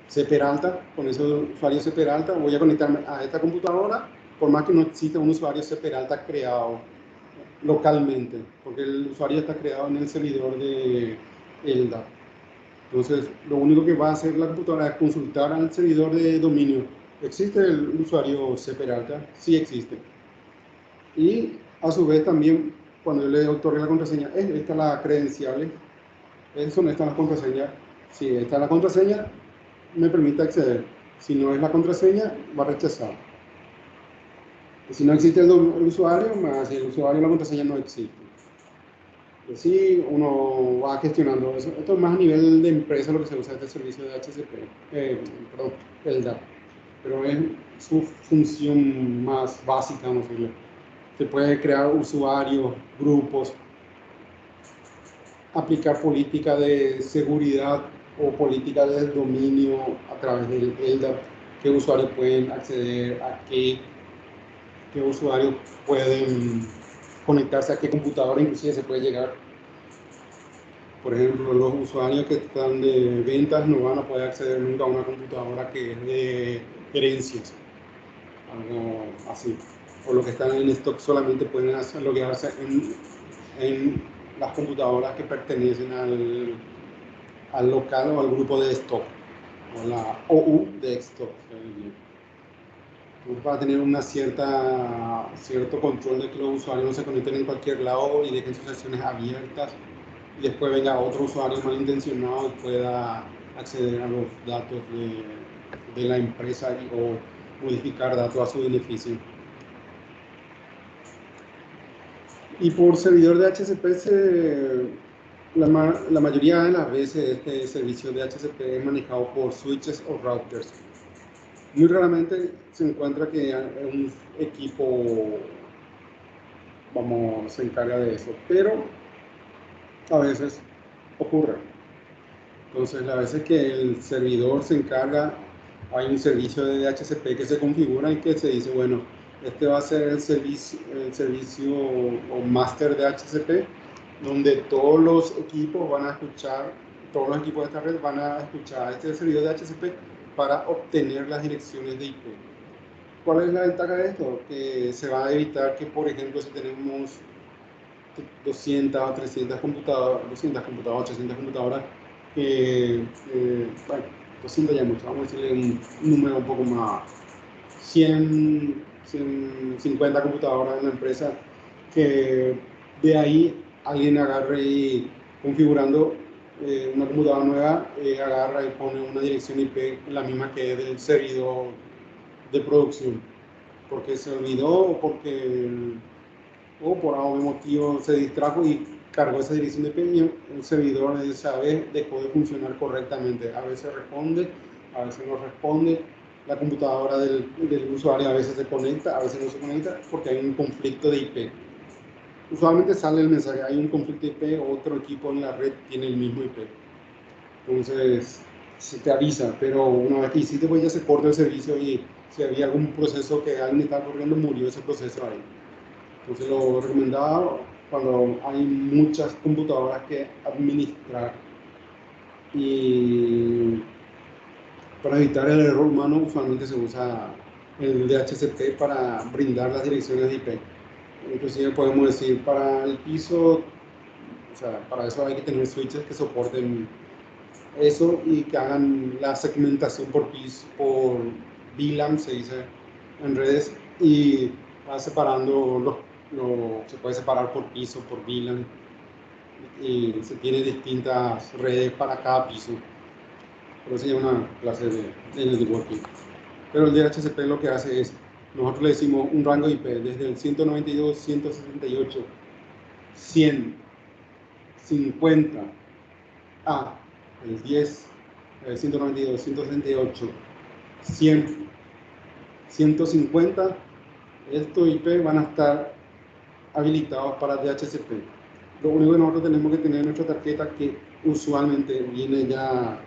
cPeralta, con ese usuario cPeralta voy a conectarme a esta computadora, por más que no exista un usuario cPeralta creado localmente, porque el usuario está creado en el servidor de LDAP. Entonces, lo único que va a hacer la computadora es consultar al servidor de dominio. ¿Existe el usuario cPeralta? Sí existe. Y a su vez también, cuando yo le otorgue la contraseña, esta es la credencial, eso no está en la contraseña. Si está en la contraseña, me permite acceder. Si no es la contraseña, va a rechazar. Y si no existe el usuario, más si el usuario la contraseña no existe. Así uno va gestionando eso. Esto es más a nivel de empresa lo que se usa este servicio de perdón, LDAP. Pero es su función más básica, no sé. Se puede crear usuarios, grupos, aplicar política de seguridad o política de dominio a través del LDAP, qué usuarios pueden acceder a qué usuarios pueden conectarse a qué computadora, inclusive se puede llegar. Por ejemplo, los usuarios que están de ventas no van a poder acceder nunca a una computadora que es de gerencias, algo así. O los que están en stock solamente pueden loguearse en las computadoras que pertenecen al local o al grupo de stock, o la OU de stock. va a tener cierto control de que los usuarios no se conecten en cualquier lado y dejen sus sesiones abiertas y después venga otro usuario malintencionado y pueda acceder a los datos de la empresa o modificar datos a su beneficio. Y por servidor de HCP, la mayoría de las veces este servicio de HCP es manejado por switches o routers. Muy raramente se encuentra que un equipo se encarga de eso, pero a veces ocurre. Entonces, las veces que el servidor se encarga, hay un servicio de DHCP que se configura y que se dice, bueno, este va a ser el servicio o máster de DHCP, donde todos los equipos van a escuchar, todos los equipos de esta red van a escuchar este servidor de DHCP para obtener las direcciones de IP. ¿Cuál es la ventaja de esto? Que se va a evitar que, por ejemplo, si tenemos 200 o 300 computadoras, 800 computadoras, bueno, 200 ya mucho, vamos a decirle un número un poco más, 150 computadoras en la empresa, que de ahí alguien agarre y configurando una computadora nueva, agarra y pone una dirección IP la misma que es del servidor de producción, porque se olvidó o por algún motivo se distrajo y cargó esa dirección de IP y el servidor esa vez dejó de funcionar correctamente. A veces responde, a veces no responde. La computadora del usuario a veces se conecta, a veces no se conecta porque hay un conflicto de IP. Usualmente sale el mensaje, hay un conflicto de IP, otro equipo en la red tiene el mismo IP. Entonces se te avisa, pero una vez que hiciste, pues ya se corta el servicio y si había algún proceso que alguien estaba corriendo, murió ese proceso ahí. Entonces lo recomendado cuando hay muchas computadoras que administrar y para evitar el error humano usualmente se usa el DHCP para brindar las direcciones de IP. Inclusive podemos decir para el piso, o sea, para eso hay que tener switches que soporten eso y que hagan la segmentación por piso, por VLAN se dice en redes, y va separando se puede separar por piso, por VLAN, y se tiene distintas redes para cada piso. Pero sería una clase de networking. Pero el DHCP lo que hace es, nosotros le decimos un rango IP desde el 192, 168, 100, 50 a el 10, 192, 168, 100, 150, estos IP van a estar habilitados para DHCP. Lo único que nosotros tenemos que tener en nuestra tarjeta, que usualmente viene ya,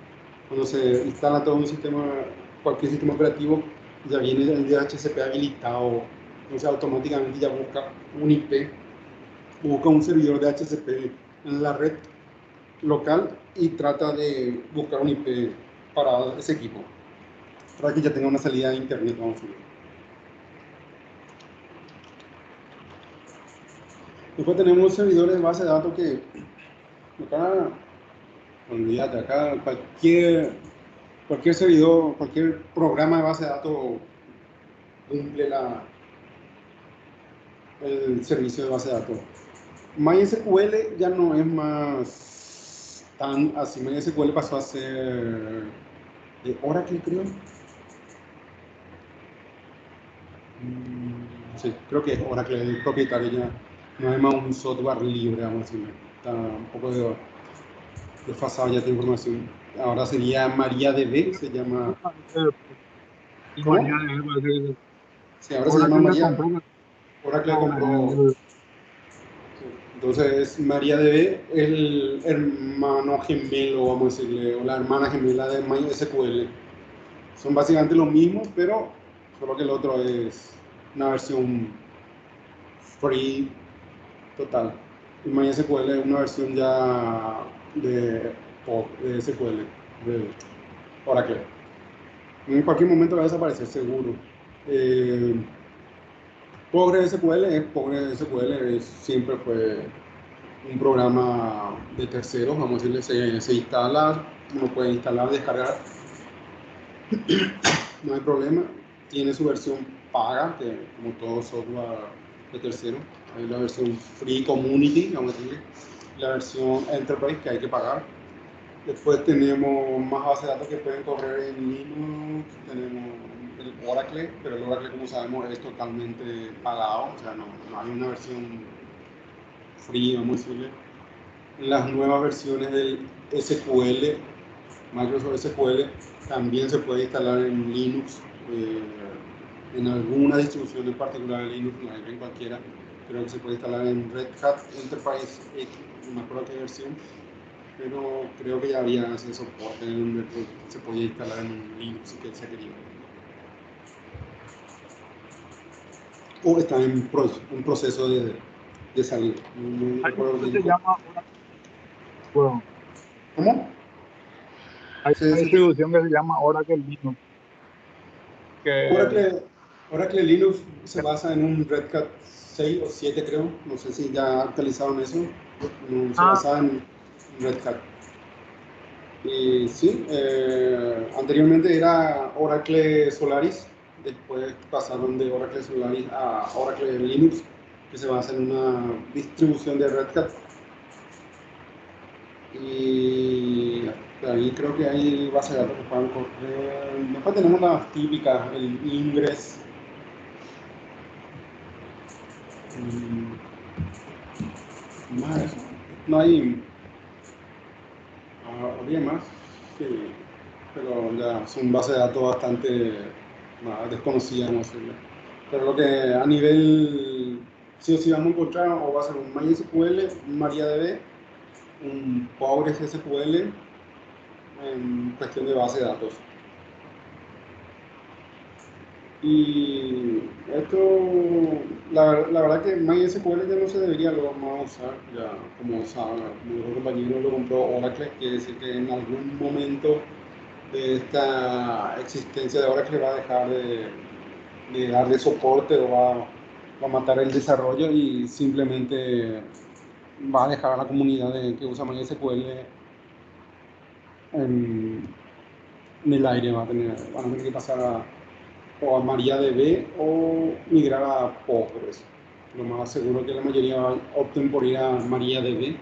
cuando se instala todo un sistema, cualquier sistema operativo, ya viene el DHCP habilitado, entonces automáticamente ya busca un IP, busca un servidor de DHCP en la red local y trata de buscar un IP para ese equipo, para que ya tenga una salida de internet, vamos a decir. Después tenemos servidores de base de datos que acá, olvídate, acá cualquier servidor, cualquier programa de base de datos cumple el servicio de base de datos. MySQL ya no es más tan así. MySQL pasó a ser de Oracle, creo. Sí, creo que es Oracle el propietario ya. No es más un software libre, vamos a decir. Está un poco desfasado ya esta información. Ahora sería MariaDB, se llama. Y ¿Cómo? mañana Sí, ahora se ahora llama que le María. compró. Oracle compró. Entonces, MariaDB es el hermano gemelo, vamos a decirle, o la hermana gemela de MySQL. Son básicamente los mismos, pero solo que el otro es una versión free total. Y MySQL es una versión ya de SQL, de Oracle. En cualquier momento va a desaparecer, seguro. PostgreSQL siempre fue un programa de terceros, vamos a decirle, se instala, uno puede instalar, descargar, no hay problema, tiene su versión paga, que como todo software de tercero. Hay la versión Free Community, vamos a decirle, la versión Enterprise que hay que pagar. Después tenemos más bases de datos que pueden correr en Linux, tenemos el Oracle, pero el Oracle, como sabemos, es totalmente pagado, o sea, no hay una versión free, vamos a decirle. Las nuevas versiones del SQL, Microsoft SQL, también se puede instalar en Linux, en alguna distribución en particular de Linux, no hay en cualquiera. Creo que se puede instalar en Red Hat Enterprise X, no me acuerdo qué versión, pero creo que ya había ese soporte donde se podía instalar en Linux si que se quería. O está en proceso de salir. No Hay recuerdo uno que bien. se llama Oracle. Bueno, ¿Cómo? hay Se, una se, distribución que se llama Oracle Linux, que Oracle, Oracle Linux se basa en un Red Hat 6 o 7, creo. No sé si ya actualizaron eso. Se ah, basa en Red Hat. Y sí, anteriormente era Oracle Solaris. Después pasaron de Oracle Solaris a Oracle Linux, que se basa en una distribución de Red Hat. Y ahí creo que hay bases de datos que puedan correr. Después tenemos las típicas, el Ingress. Más eso. No hay. Habría más, sí, pero ya son bases de datos bastante más desconocidas, vamos a decirlo. Pero lo que a nivel, sí o sí vamos a encontrar, o va a ser un MySQL, un MariaDB, un PostgreSQL en cuestión de base de datos. Y esto, la verdad que MySQL ya no se debería lo más usar, ya como saben, mi compañero lo compró Oracle, quiere decir que en algún momento de esta existencia de Oracle va a dejar de darle soporte o va a matar el desarrollo y simplemente va a dejar a la comunidad que usa MySQL en, en el aire, van a tener que pasar o a MariaDB o migrar a Postgres. Lo más seguro que la mayoría opten por ir a MariaDB.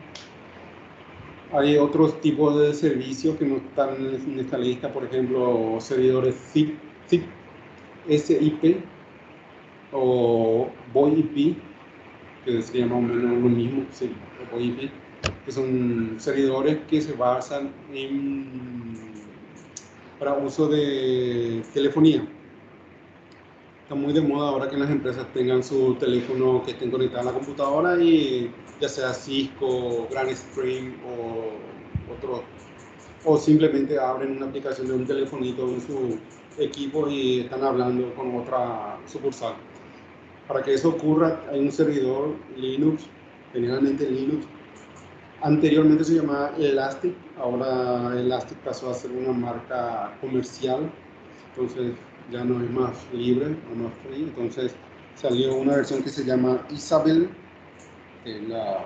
Hay otros tipos de servicios que no están en esta lista, por ejemplo, servidores ZIP, SIP o VoIP, que sería más o menos lo mismo, sí, o VoIP, que son servidores que se basan para uso de telefonía. Está muy de moda ahora que las empresas tengan su teléfono que estén conectados a la computadora y ya sea Cisco, GrandStream o otro, o simplemente abren una aplicación de un telefonito en su equipo y están hablando con otra sucursal. Para que eso ocurra, hay un servidor Linux, generalmente Linux. Anteriormente se llamaba Elastic, ahora Elastic pasó a ser una marca comercial, entonces ya no es más libre, no más free. Entonces salió una versión que se llama Isabel, que es la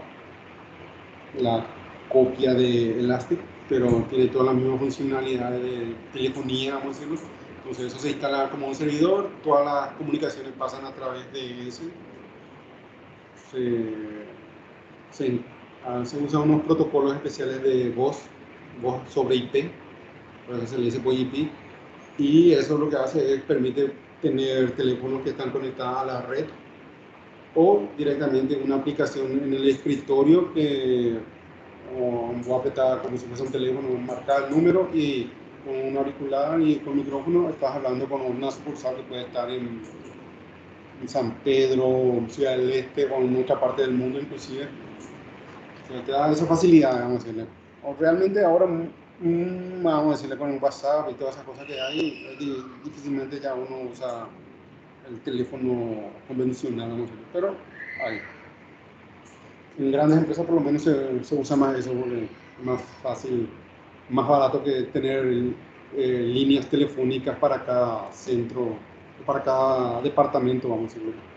copia de Elastic, pero tiene todas las mismas funcionalidades de telefonía, vamos a decirlo. Entonces eso se instala como un servidor, todas las comunicaciones pasan a través de ese. Se, se usan unos protocolos especiales de voz sobre IP, por eso se le dice VoIP IP, y eso lo que hace es permite tener teléfonos que están conectados a la red o directamente una aplicación en el escritorio que voy a apretar como si fuese un teléfono, marcar el número y con un auricular y con micrófono estás hablando con una sucursal que puede estar en San Pedro, Ciudad del Este o en otra parte del mundo inclusive. O sea, te da esa facilidad, vamos a decirle. O realmente ahora, vamos a decirle, con el WhatsApp y todas esas cosas que hay, difícilmente ya uno usa el teléfono convencional, vamos a decirle. Pero hay. En grandes empresas por lo menos se usa más eso, porque es más fácil, más barato que tener líneas telefónicas para cada centro, para cada departamento, vamos a decirlo.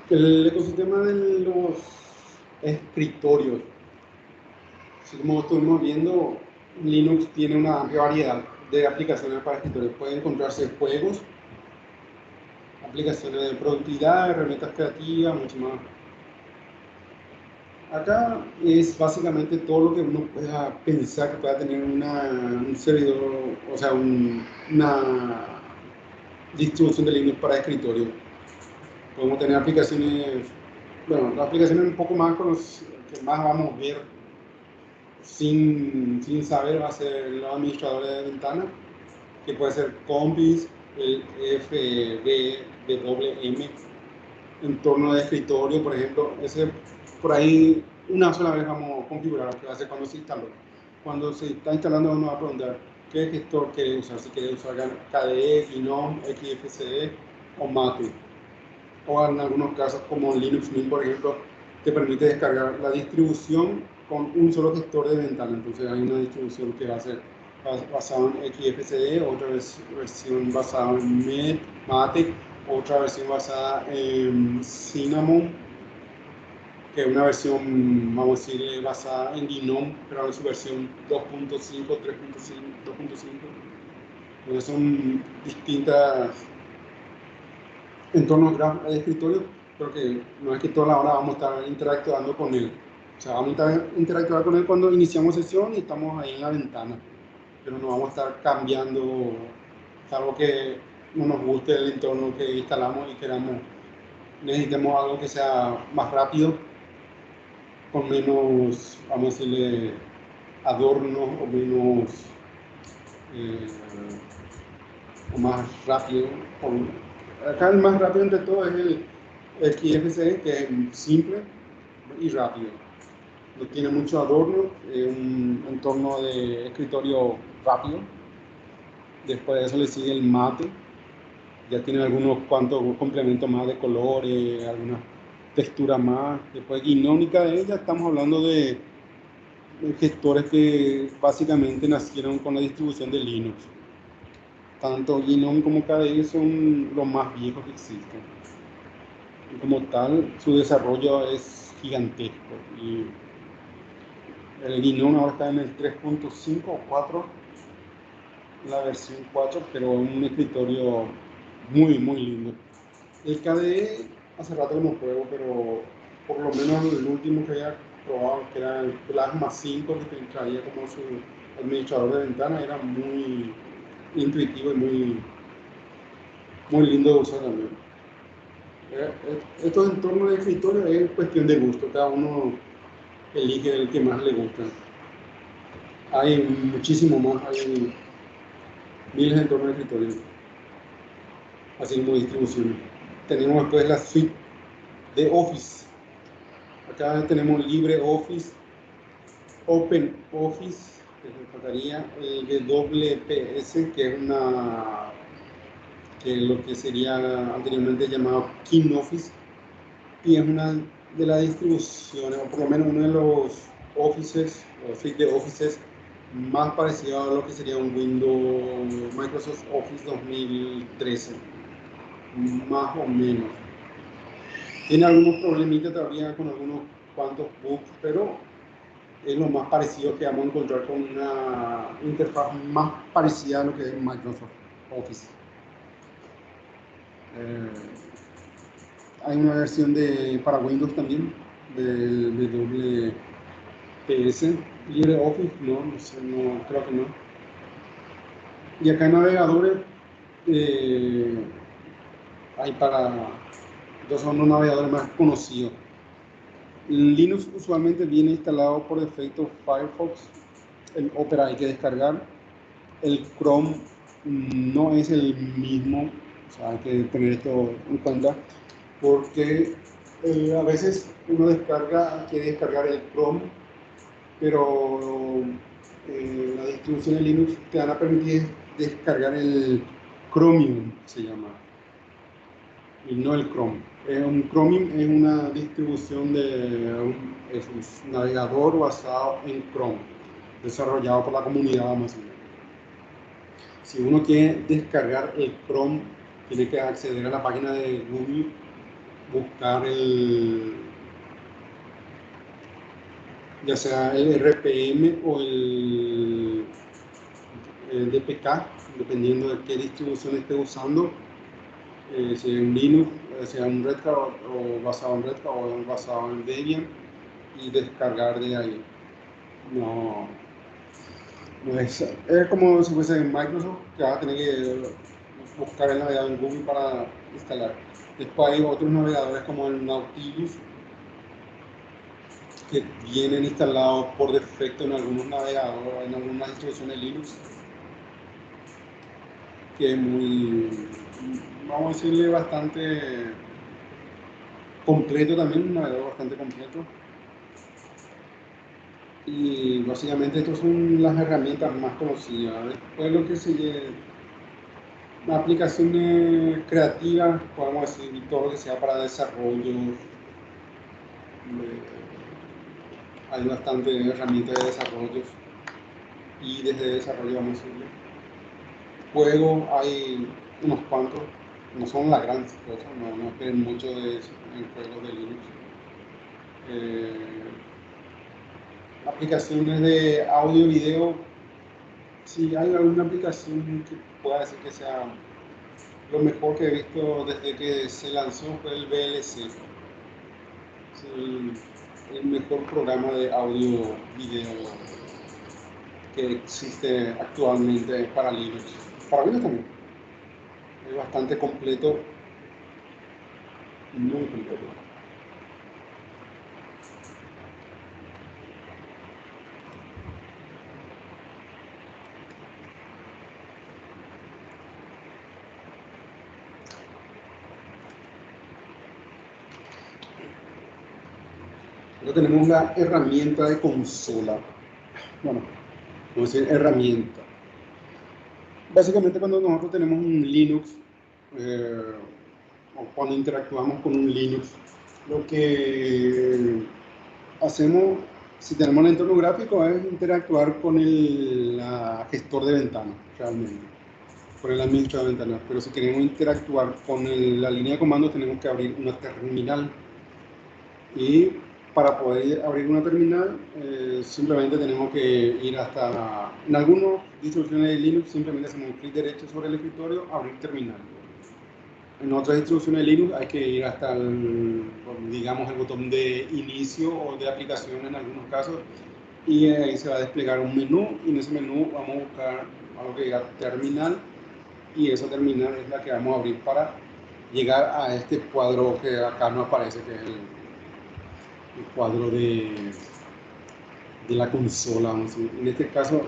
El ecosistema de los escritorios Así como estuvimos viendo, Linux tiene una amplia variedad de aplicaciones para escritorio. Pueden encontrarse juegos, aplicaciones de productividad, herramientas creativas, mucho más. Acá es básicamente todo lo que uno pueda pensar que pueda tener un servidor, o sea, una distribución de Linux para escritorio. Podemos tener aplicaciones, bueno, las aplicaciones un poco más que más vamos a ver sin saber va a ser los administradores de ventana, que puede ser Combis, el FWM, entorno de escritorio, por ejemplo. Ese por ahí una sola vez vamos a configurar lo que va a hacer cuando se instaló. Cuando se está instalando uno va a preguntar qué gestor quiere usar, si quiere usar KDE, GNOME, XFCE o Mate. O en algunos casos como Linux Mint, por ejemplo, te permite descargar la distribución con un solo gestor de ventana. Entonces hay una distribución que va a ser basada en XFCE, otra versión basada en Mate, otra versión basada en Cinnamon, que es una versión, vamos a decir, basada en GNOME, pero en su versión 2.5, 3.5, 2.5. Entonces son distintas entornos de escritorio, pero que no es que toda la hora vamos a estar interactuando con él. O sea, vamos a interactuar con él cuando iniciamos sesión y estamos ahí en la ventana, pero no vamos a estar cambiando, salvo que no nos guste el entorno que instalamos y necesitemos algo que sea más rápido, con menos, vamos a decirle, adornos o menos, o más rápido. Acá el más rápido entre todo es el XFCE, que es simple y rápido. No tiene mucho adorno, es un entorno de escritorio rápido. Después de eso le sigue el Mate, ya tiene algunos cuantos complementos más de colores, algunas texturas más. Después Gnónica de ella, estamos hablando de gestores que básicamente nacieron con la distribución de Linux. Tanto GNOME como KDE son los más viejos que existen. Y como tal, su desarrollo es gigantesco. Y el GNOME ahora está en el 3.5 o 4, la versión 4, pero un escritorio muy, muy lindo. El KDE hace rato que no juego, pero por lo menos el último que había probado, que era el Plasma 5, que traía como su administrador de ventana, era muy intuitivo y muy lindo de usar también. Estos entornos de escritorio es cuestión de gusto, cada uno elige el que más le gusta. Hay muchísimo más, hay miles de entornos de escritorio, así como distribución. Tenemos después la suite de Office. Acá tenemos LibreOffice, OpenOffice, que nos faltaría el WPS, que es lo que sería anteriormente llamado KingOffice, y es una de las distribuciones, o por lo menos uno de los offices, o suite de offices más parecido a lo que sería un Windows Microsoft Office 2013, más o menos. Tiene algunos problemitas todavía con algunos cuantos bugs, pero es lo más parecido que vamos a encontrar con una interfaz más parecida a lo que es Microsoft Office. Hay una versión para Windows también, del WPS. LibreOffice, no sé, no, creo que no. Y acá en navegadores hay dos son los navegadores más conocidos. Linux usualmente viene instalado por defecto Firefox, el Opera hay que descargar, el Chrome no es el mismo, o sea, hay que tener esto en cuenta, porque a veces uno quiere descargar el Chrome, pero la distribución de Linux te van a permitir descargar el Chromium, se llama, y no el Chrome. Un Chromium es una distribución es un navegador basado en Chrome, desarrollado por la comunidad Amazon. Si uno quiere descargar el Chrome, tiene que acceder a la página de Google, buscar ya sea el RPM o el DPK, dependiendo de qué distribución esté usando, si es un Linux, sea un Red Hat o basado en Red Hat o basado en Debian, y descargar de ahí. No, no es como si fuese en Microsoft, que vas a tener que buscar el navegador en Google para instalar. Después hay otros navegadores como el Nautilus, que vienen instalados por defecto en algunos navegadores, en algunas distribuciones Linux, que es muy, vamos a decirle, bastante completo también, un navegador bastante completo. Y básicamente estas son las herramientas más conocidas. Después lo que sigue, aplicaciones creativas, podemos decir, todo lo que sea para desarrollo. Hay bastantes herramientas de desarrollo y desde desarrollo vamos a decirle. Juegos hay unos cuantos, no son las grandes cosas, no esperen mucho de eso en juegos de Linux. Aplicaciones de audio y video, si hay alguna aplicación que pueda decir que sea lo mejor que he visto desde que se lanzó fue el VLC. Es el mejor programa de audio video que existe actualmente para Linux. Para Windows también. Es bastante completo, muy completo. Luego tenemos la herramienta de consola. Bueno, vamos a decir herramienta. Básicamente cuando nosotros tenemos un Linux, o cuando interactuamos con un Linux, lo que hacemos, si tenemos el entorno gráfico, es interactuar con el gestor de ventanas, realmente, con el administrador de ventanas. Pero si queremos interactuar con la línea de comando, tenemos que abrir una terminal. Y para poder abrir una terminal, simplemente tenemos que ir hasta, en algunas distribuciones de Linux, simplemente hacemos un clic derecho sobre el escritorio, abrir terminal. En otras distribuciones de Linux hay que ir hasta digamos, el botón de inicio o de aplicación en algunos casos, y ahí se va a desplegar un menú, y en ese menú vamos a buscar algo que diga terminal, y esa terminal es la que vamos a abrir para llegar a este cuadro que acá no aparece, que es el cuadro de la consola. Vamos a decir. En este caso,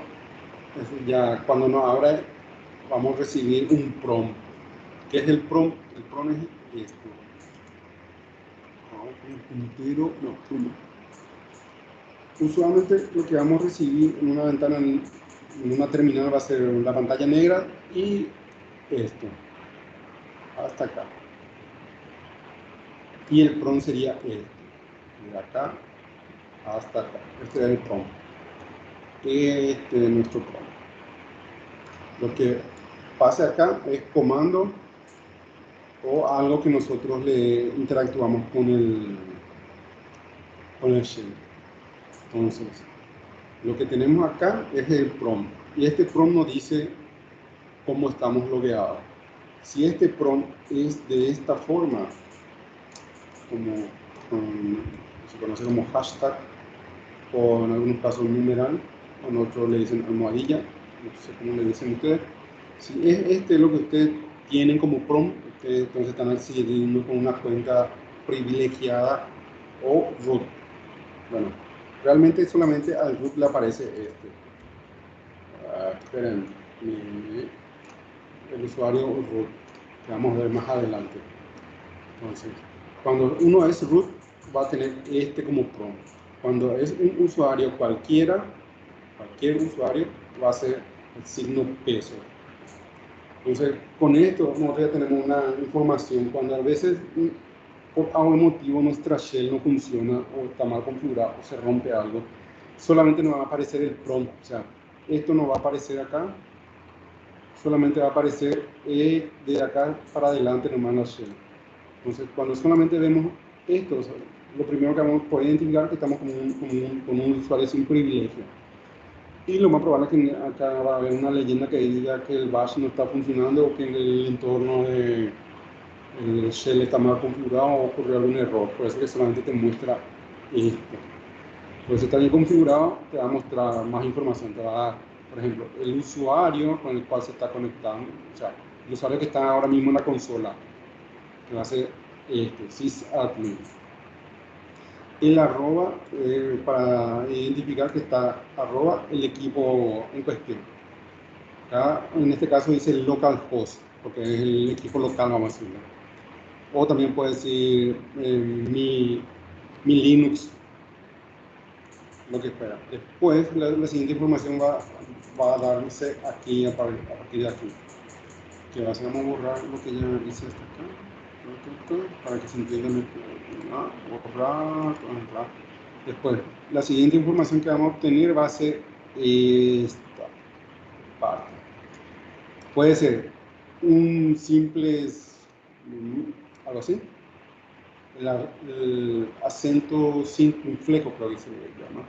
ya cuando nos abra, vamos a recibir un prompt. ¿Qué es el prompt? El prompt es esto. Puntero, no, uno. Usualmente lo que vamos a recibir en una ventana, en una terminal, va a ser la pantalla negra y esto, hasta acá. Y el prompt sería este, de acá hasta acá. Este es el prompt. Este es nuestro prompt. Lo que pase acá es comando o algo que nosotros le interactuamos con el shell. Entonces, lo que tenemos acá es el prompt, y este prompt nos dice cómo estamos logueados. Si este prompt es de esta forma, como se conoce como hashtag, o en algunos casos numeral, o en otros le dicen almohadilla, no sé cómo le dicen ustedes. Si es este lo que ustedes tienen como prompt, ustedes entonces están accediendo con una cuenta privilegiada o root. Bueno, realmente solamente al root le aparece este. Esperen, el usuario root, que vamos a ver más adelante. Entonces, cuando uno es root, va a tener este como prompt. Cuando es un usuario cualquier usuario, va a ser el signo peso. Entonces, con esto nosotros ya tenemos una información. Cuando a veces por algún motivo nuestra shell no funciona o está mal configurada o se rompe algo, solamente nos va a aparecer el prompt. O sea, esto no va a aparecer acá, solamente va a aparecer de acá para adelante nomás la shell. Entonces, cuando solamente vemos esto, lo primero que vamos a poder identificar es que estamos con un usuario sin privilegio. Y lo más probable es que acá va a haber una leyenda que diga que el bash no está funcionando o que el entorno de el shell está mal configurado o ocurrió algún error. Por eso que solamente te muestra esto. Pues si está bien configurado, te va a mostrar más información. Te va a dar, por ejemplo, el usuario con el cual se está conectando. O sea, el usuario que está ahora mismo en la consola, que va a ser sysadmin. El arroba para identificar que está arroba el equipo en cuestión. Acá, en este caso dice localhost, porque es el equipo local, vamos a decirlo. O también puede decir mi Linux, lo que espera. Después, la siguiente información va a darse aquí, a partir de aquí. Que vamos a borrar lo que ya hice hasta acá, para que se entienda mejor. Borrar. Después, la siguiente información que vamos a obtener va a ser esta parte. Puede ser un simple, algo así, el acento sin inflejo, creo que se llama,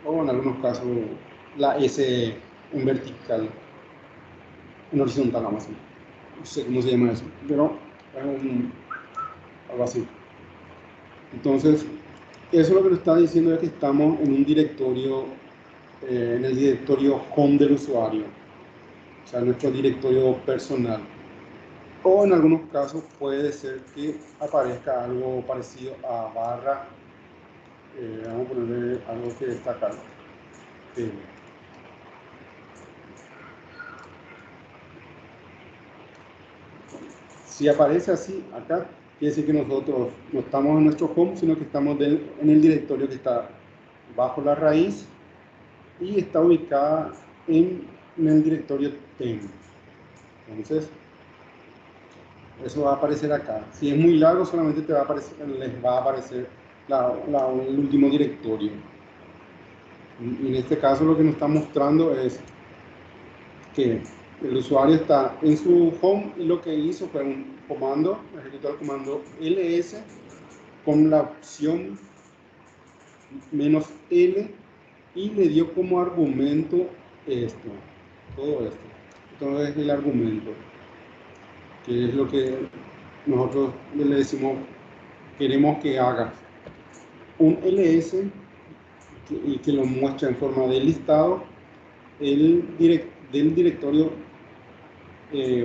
o en algunos casos la S en vertical, en horizontal, vamos a decir. No sé cómo se llama eso, pero algo así. Entonces, eso lo que nos está diciendo es que estamos en un directorio, en el directorio home del usuario, o sea, nuestro directorio personal. O en algunos casos puede ser que aparezca algo parecido a barra, vamos a ponerle algo que destacar. Si aparece así acá, quiere decir que nosotros no estamos en nuestro home, sino que estamos en el directorio que está bajo la raíz y está ubicada en el directorio tem. Entonces, eso va a aparecer acá. Si es muy largo, solamente les va a aparecer el último directorio. Y en este caso lo que nos está mostrando es que el usuario está en su home y lo que hizo fue un comando, ejecutó el comando ls con la opción -l y le dio como argumento esto, todo esto. Entonces el argumento, que es lo que nosotros le decimos, queremos que haga un ls y que lo muestre en forma de listado del directorio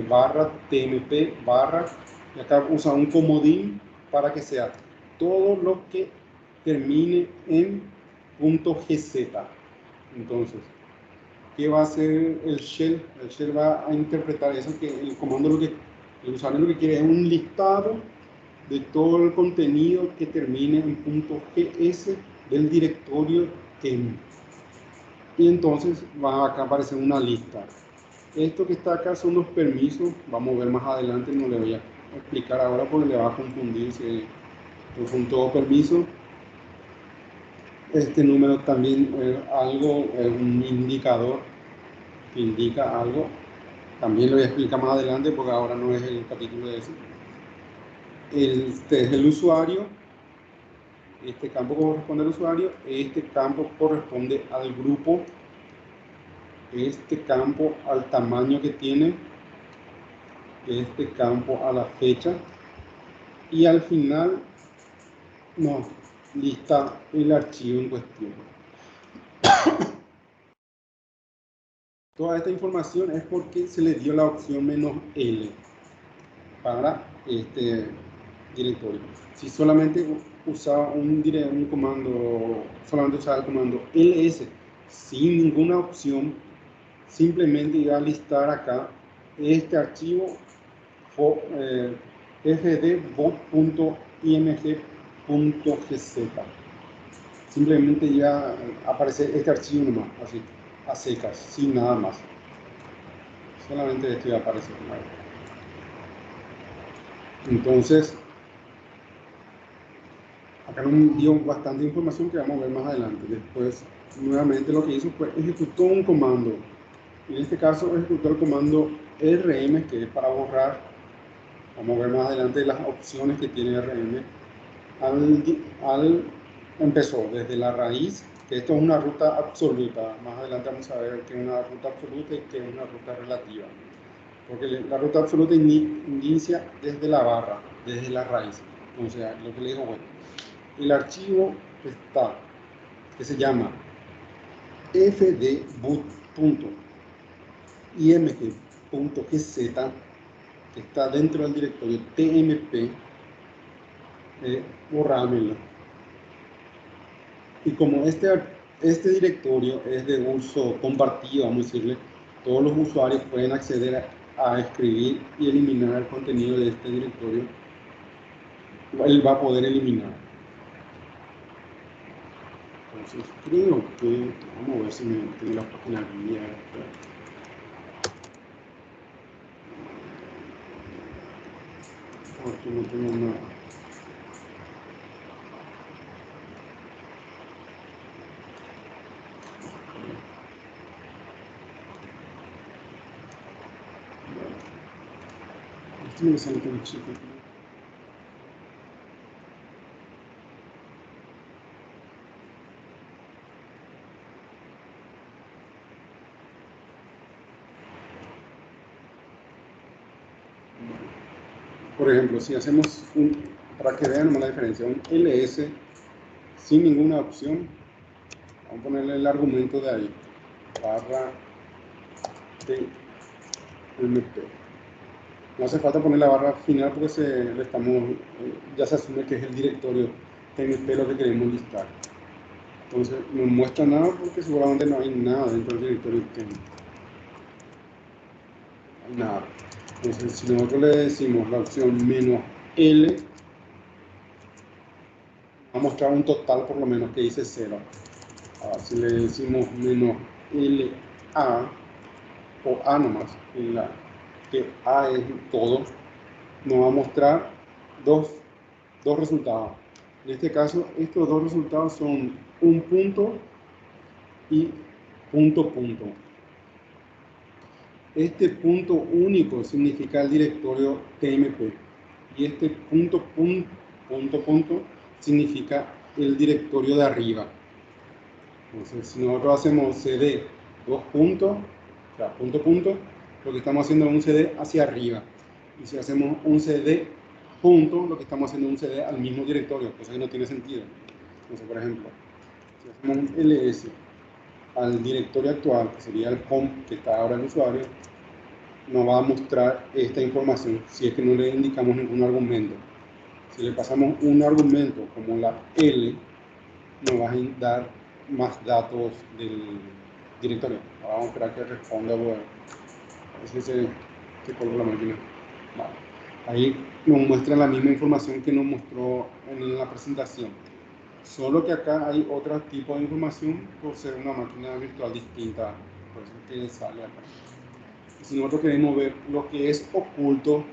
barra tmp barra, y acá usa un comodín para que sea todo lo que termine en .gz. Entonces, ¿qué va a hacer el shell? El shell va a interpretar eso, que el comando, el usuario lo que quiere es un listado de todo el contenido que termine en .gs del directorio tem. Y entonces va acá a aparecer una lista. Esto que está acá son los permisos, vamos a ver más adelante, no le voy a explicar ahora porque le va a confundir si son todos permisos. Este número también es un indicador que indica algo. También lo voy a explicar más adelante porque ahora no es el capítulo de eso. Este es el usuario, este campo corresponde al usuario, este campo corresponde al grupo, este campo al tamaño que tiene, este campo a la fecha, y al final nos lista el archivo en cuestión. Toda esta información es porque se le dio la opción -l para este directorio. Si solamente usaba un comando, solamente usaba el comando ls sin ninguna opción, simplemente iba a listar acá este archivo fdbot.img.gz. Simplemente iba a aparecer este archivo nomás, así, a secas, sin nada más. Solamente esto iba a aparecer. Entonces, acá nos dio bastante información que vamos a ver más adelante. Después, nuevamente lo que hizo fue ejecutó un comando. En este caso, ejecutó el comando rm, que es para borrar. Vamos a ver más adelante las opciones que tiene rm. empezó desde la raíz, que esto es una ruta absoluta. Más adelante vamos a ver que es una ruta absoluta y que es una ruta relativa. Porque la ruta absoluta inicia desde la barra, desde la raíz. Entonces, lo que le digo, bueno, el archivo está, que se llama fdboot.img.gz, que está dentro del directorio tmp, borrámelo. Y como este directorio es de uso compartido, vamos a decirle, todos los usuarios pueden acceder a escribir y eliminar el contenido de este directorio, él va a poder eliminar. Entonces creo que, vamos a ver si me tengo la página abierta. Porque no tengo nada. Esto me sale tan chico. Por ejemplo, si hacemos para que vean la diferencia, un ls sin ninguna opción, vamos a ponerle el argumento de ahí, barra tmp. No hace falta poner la barra final porque ya se asume que es el directorio tmp lo que queremos listar. Entonces no muestra nada porque seguramente no hay nada dentro del directorio tmp. No hay nada. Entonces si nosotros le decimos la opción "-l", va a mostrar un total por lo menos que dice 0. Ahora, si le decimos "-la", o a nomás, que a es todo, nos va a mostrar dos resultados. En este caso, estos dos resultados son un punto y punto. Este punto único significa el directorio tmp y este punto significa el directorio de arriba. Entonces, si nosotros hacemos cd dos puntos, o sea, punto, lo que estamos haciendo es un cd hacia arriba. Y si hacemos un cd punto, lo que estamos haciendo es un cd al mismo directorio, cosa que no tiene sentido. Entonces, por ejemplo, si hacemos un ls al directorio actual, que sería el home que está ahora el usuario, nos va a mostrar esta información si es que no le indicamos ningún argumento. Si le pasamos un argumento como la L, nos va a dar más datos del directorio. Ahora vamos a esperar que responda. A ver si se colgó la máquina. Vale. Ahí nos muestra la misma información que nos mostró en la presentación. Solo que acá hay otro tipo de información por ser una máquina virtual distinta. Por eso es que sale acá. Si nosotros queremos ver lo que es oculto,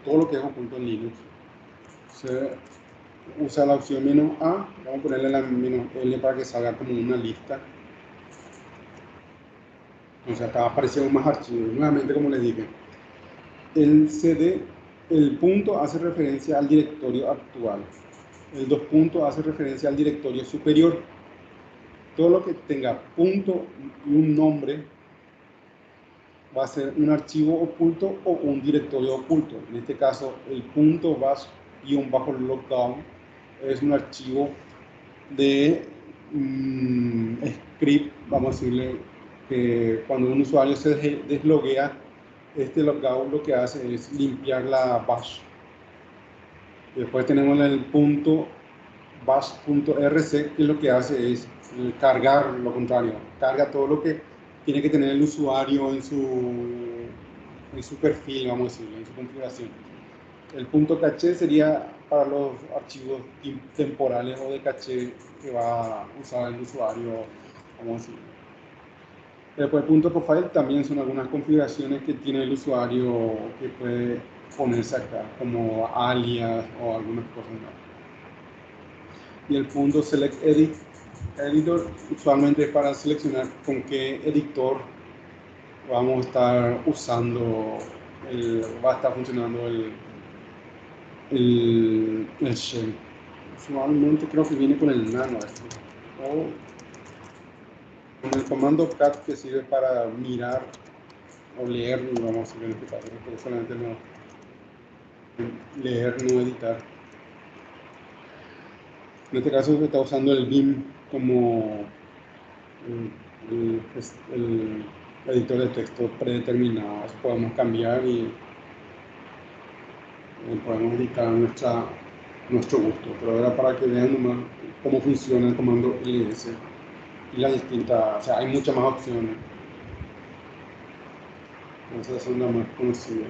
todo lo que es oculto en Linux, se usa la opción "-a", vamos a ponerle la "-l" para que salga como una lista. O sea, acá aparecieron más archivos. Nuevamente, como les dije, el CD, el punto hace referencia al directorio actual, el dos puntos hace referencia al directorio superior. Todo lo que tenga punto y un nombre va a ser un archivo oculto o un directorio oculto. En este caso, el punto _lockdown es un archivo de script, vamos a decirle, que cuando un usuario se desloguea, este logout lo que hace es limpiar la bash. Después tenemos el punto bash.rc, que lo que hace es cargar lo contrario, carga todo lo que tiene que tener el usuario en su perfil, vamos a decirlo, en su configuración. El punto caché sería para los archivos temporales o de caché que va a usar el usuario, vamos a decirlo. Después el punto profile también son algunas configuraciones que tiene el usuario que puede ponerse acá, como alias o algunas cosas más. Y el punto select editor usualmente es para seleccionar con qué editor vamos a estar usando, va a estar funcionando el shell. Usualmente creo que viene con el nano esto. O con el comando cat que sirve para mirar o leer, vamos a ver en este caso, porque solamente no leer, no editar. En este caso se está usando el BIM como el editor de texto predeterminado. Eso podemos cambiar y podemos editar nuestro gusto, pero era para que vean nomás cómo funciona el comando ls y las distintas, o sea, hay muchas más opciones. Esas son las más conocidas.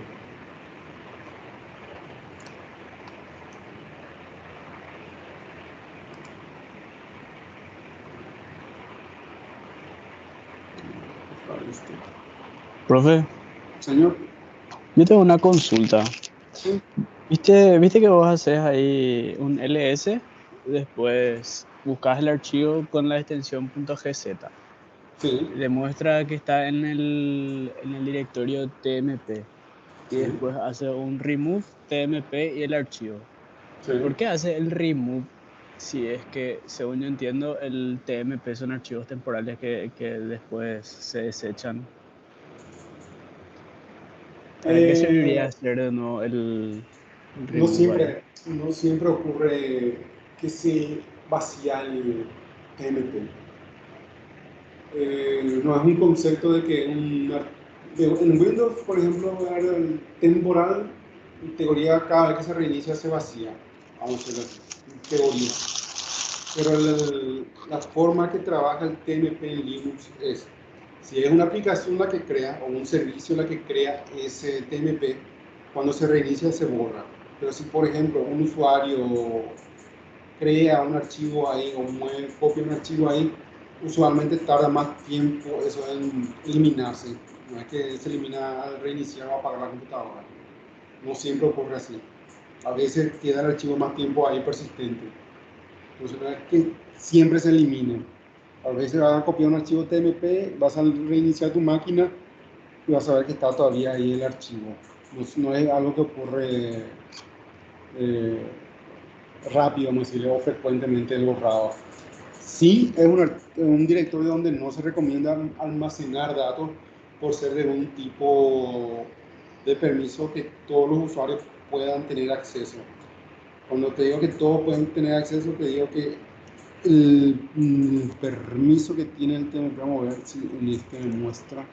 Profe, Señor, yo tengo una consulta. sí, ¿Viste que vos haces ahí un ls? Después buscas el archivo con la extensión .gz. sí, Demuestra que está en el directorio tmp. Y sí, después hace un remove tmp y el archivo. sí. ¿Por qué hace el remove si es que, según yo entiendo, el tmp son archivos temporales que después se desechan? ¿Para qué serviría Eh, hacer de nuevo el no remove ahí? siempre, no siempre ocurre que se vacía el TMP. No es un concepto de que en Windows, por ejemplo, el temporal, en teoría, cada vez que se reinicia se vacía. Vamos a decirlo así, en teoría. Pero la forma que trabaja el TMP en Linux es, si es una aplicación la que crea o un servicio la que crea ese TMP, cuando se reinicia se borra. Pero si, por ejemplo, un usuario crea un archivo ahí o copia un archivo ahí, usualmente tarda más tiempo eso en eliminarse. No es que se elimina al reiniciar o apagar la computadora. No siempre ocurre así. A veces queda el archivo más tiempo ahí persistente. Entonces no es que siempre se elimine. A veces vas a copiar un archivo TMP, vas a reiniciar tu máquina y vas a ver que está todavía ahí el archivo. No es algo que ocurre eh, rápido, vamos a decirle, o frecuentemente el borrado. Sí, es un directorio donde no se recomienda almacenar datos por ser de un tipo de permiso que todos los usuarios puedan tener acceso. Cuando te digo que todos pueden tener acceso, te digo que el permiso que tiene el tema, vamos a ver si en este me muestra.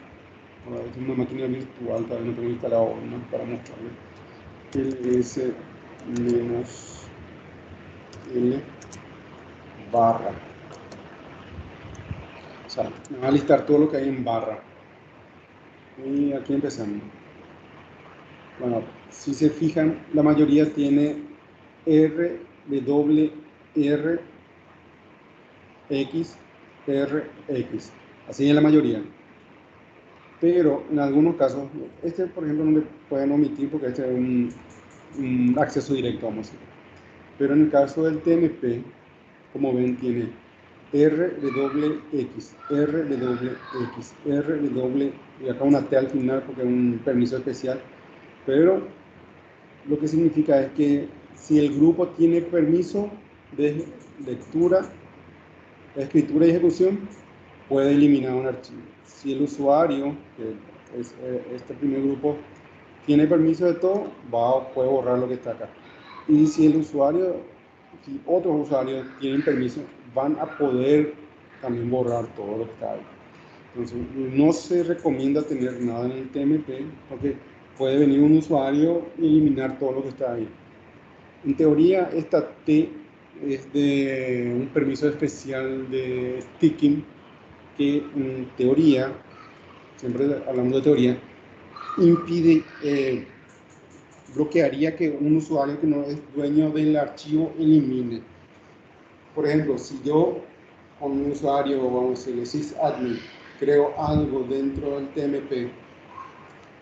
Es una máquina virtual, todavía no tengo instalado una para mostrarle. ls -l barra. O sea, me va a listar todo lo que hay en barra. Y aquí empezamos. Bueno, si se fijan, la mayoría tiene R, W, R, X, R, X. Así es la mayoría. Pero en algunos casos, este por ejemplo no le pueden omitir porque este es un acceso directo, vamos a decir. Pero en el caso del TMP, como ven, tiene RWX, RWX, RW, y acá una T al final porque es un permiso especial. Pero lo que significa es que si el grupo tiene permiso de lectura, escritura y ejecución, puede eliminar un archivo. Si el usuario, que es este primer grupo, tiene permiso de todo, puede borrar lo que está acá. Y si si otros usuarios tienen permiso, van a poder también borrar todo lo que está ahí. Entonces, no se recomienda tener nada en el TMP porque puede venir un usuario y eliminar todo lo que está ahí. En teoría, esta T es de un permiso especial de sticking que en teoría, siempre hablando de teoría, impide, bloquearía que un usuario que no es dueño del archivo elimine. Por ejemplo, si yo con un usuario, vamos a decir, sysadmin, creo algo dentro del TMP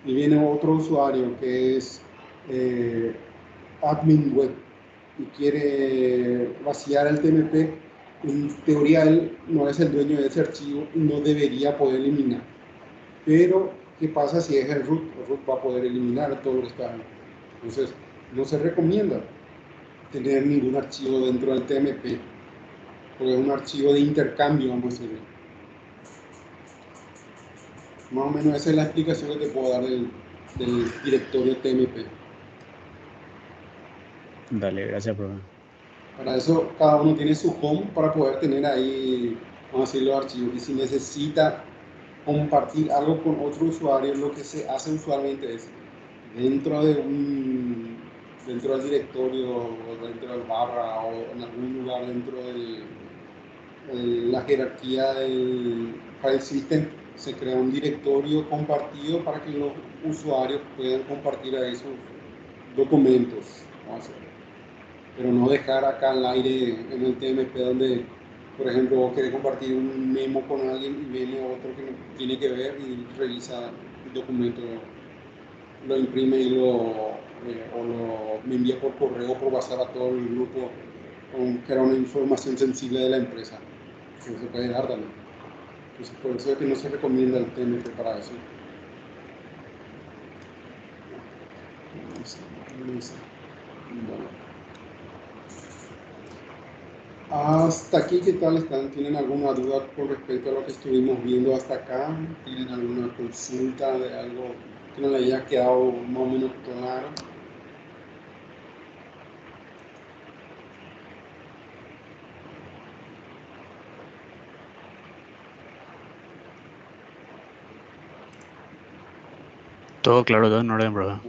y viene otro usuario que es admin web y quiere vaciar el TMP, en teoría él no es el dueño de ese archivo y no debería poder eliminar. Pero, ¿qué pasa si es el root? El root va a poder eliminar todo lo que está ahí. Entonces, no se recomienda. tener ningún archivo dentro del TMP, porque es un archivo de intercambio, vamos a decir. Más o menos esa es la explicación que te puedo dar del directorio TMP. Dale, gracias, profe. Para eso cada uno tiene su home para poder tener ahí, vamos a decir, los archivos. Y si necesita compartir algo con otro usuario, lo que se hace usualmente es dentro del directorio o dentro del barra o en algún lugar dentro de la jerarquía del file system, se crea un directorio compartido para que los usuarios puedan compartir ahí sus documentos. Vamos a hacer. Pero no dejar acá al aire en el TMP donde, por ejemplo, vos querés compartir un memo con alguien y viene otro que no tiene que ver y revisa el documento, lo imprime y me envía por correo, por WhatsApp a todo el grupo, que era una información sensible de la empresa, que no se puede dar también. Entonces, por eso es que no se recomienda el TMP para eso. Bueno. Hasta aquí, ¿qué tal están? ¿Tienen alguna duda con respecto a lo que estuvimos viendo hasta acá? ¿Tienen alguna consulta de algo que no les haya quedado más o menos claro? Todo claro, todo en orden, profe.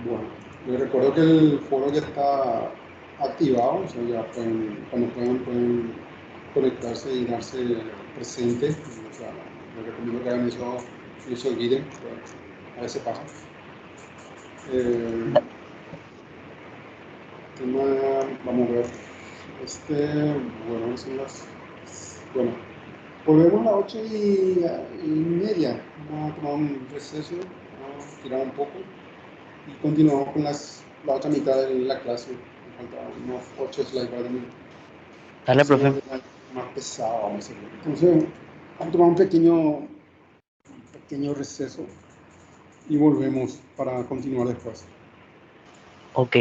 Bueno, les recuerdo que el foro ya está activado, o sea, ya cuando pueden conectarse y darse presente. O sea, les recomiendo que hagan eso, no se olviden, a veces pasa. Vamos a ver. Bueno, volvemos a las 8:30. Vamos a tomar un receso, vamos a tirar un poco y continuamos con la otra mitad de la clase. Me faltan unos 8 slides para terminar. Dale, profe. Más pesado, vamos a hacer. Entonces, vamos a tomar un pequeño receso y volvemos para continuar después. Ok.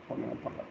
Poner a hablar.